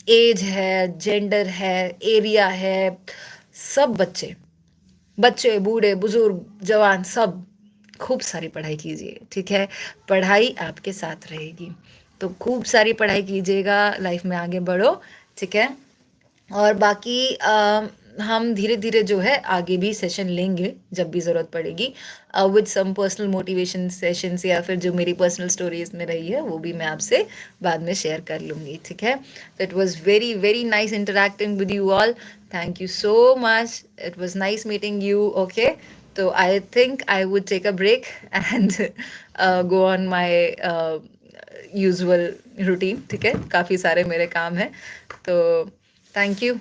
एज है, जेंडर है, एरिया है, सब बच्चे बच्चे बूढ़े बुजुर्ग जवान सब खूब सारी पढ़ाई कीजिए। ठीक है, पढ़ाई आपके साथ रहेगी, तो खूब सारी पढ़ाई कीजिएगा, लाइफ में आगे बढ़ो। ठीक है, और बाकी हम धीरे धीरे जो है आगे भी सेशन लेंगे जब भी ज़रूरत पड़ेगी, with some personal motivation sessions, या फिर जो मेरी पर्सनल स्टोरीज में रही है वो भी मैं आपसे बाद में शेयर कर लूँगी। ठीक है, तो it was very very nice interacting with you all. Thank you so much, it was nice meeting you. Okay, तो I think I would take a break and go on my usual routine. ठीक है, काफ़ी सारे मेरे काम हैं, तो thank you.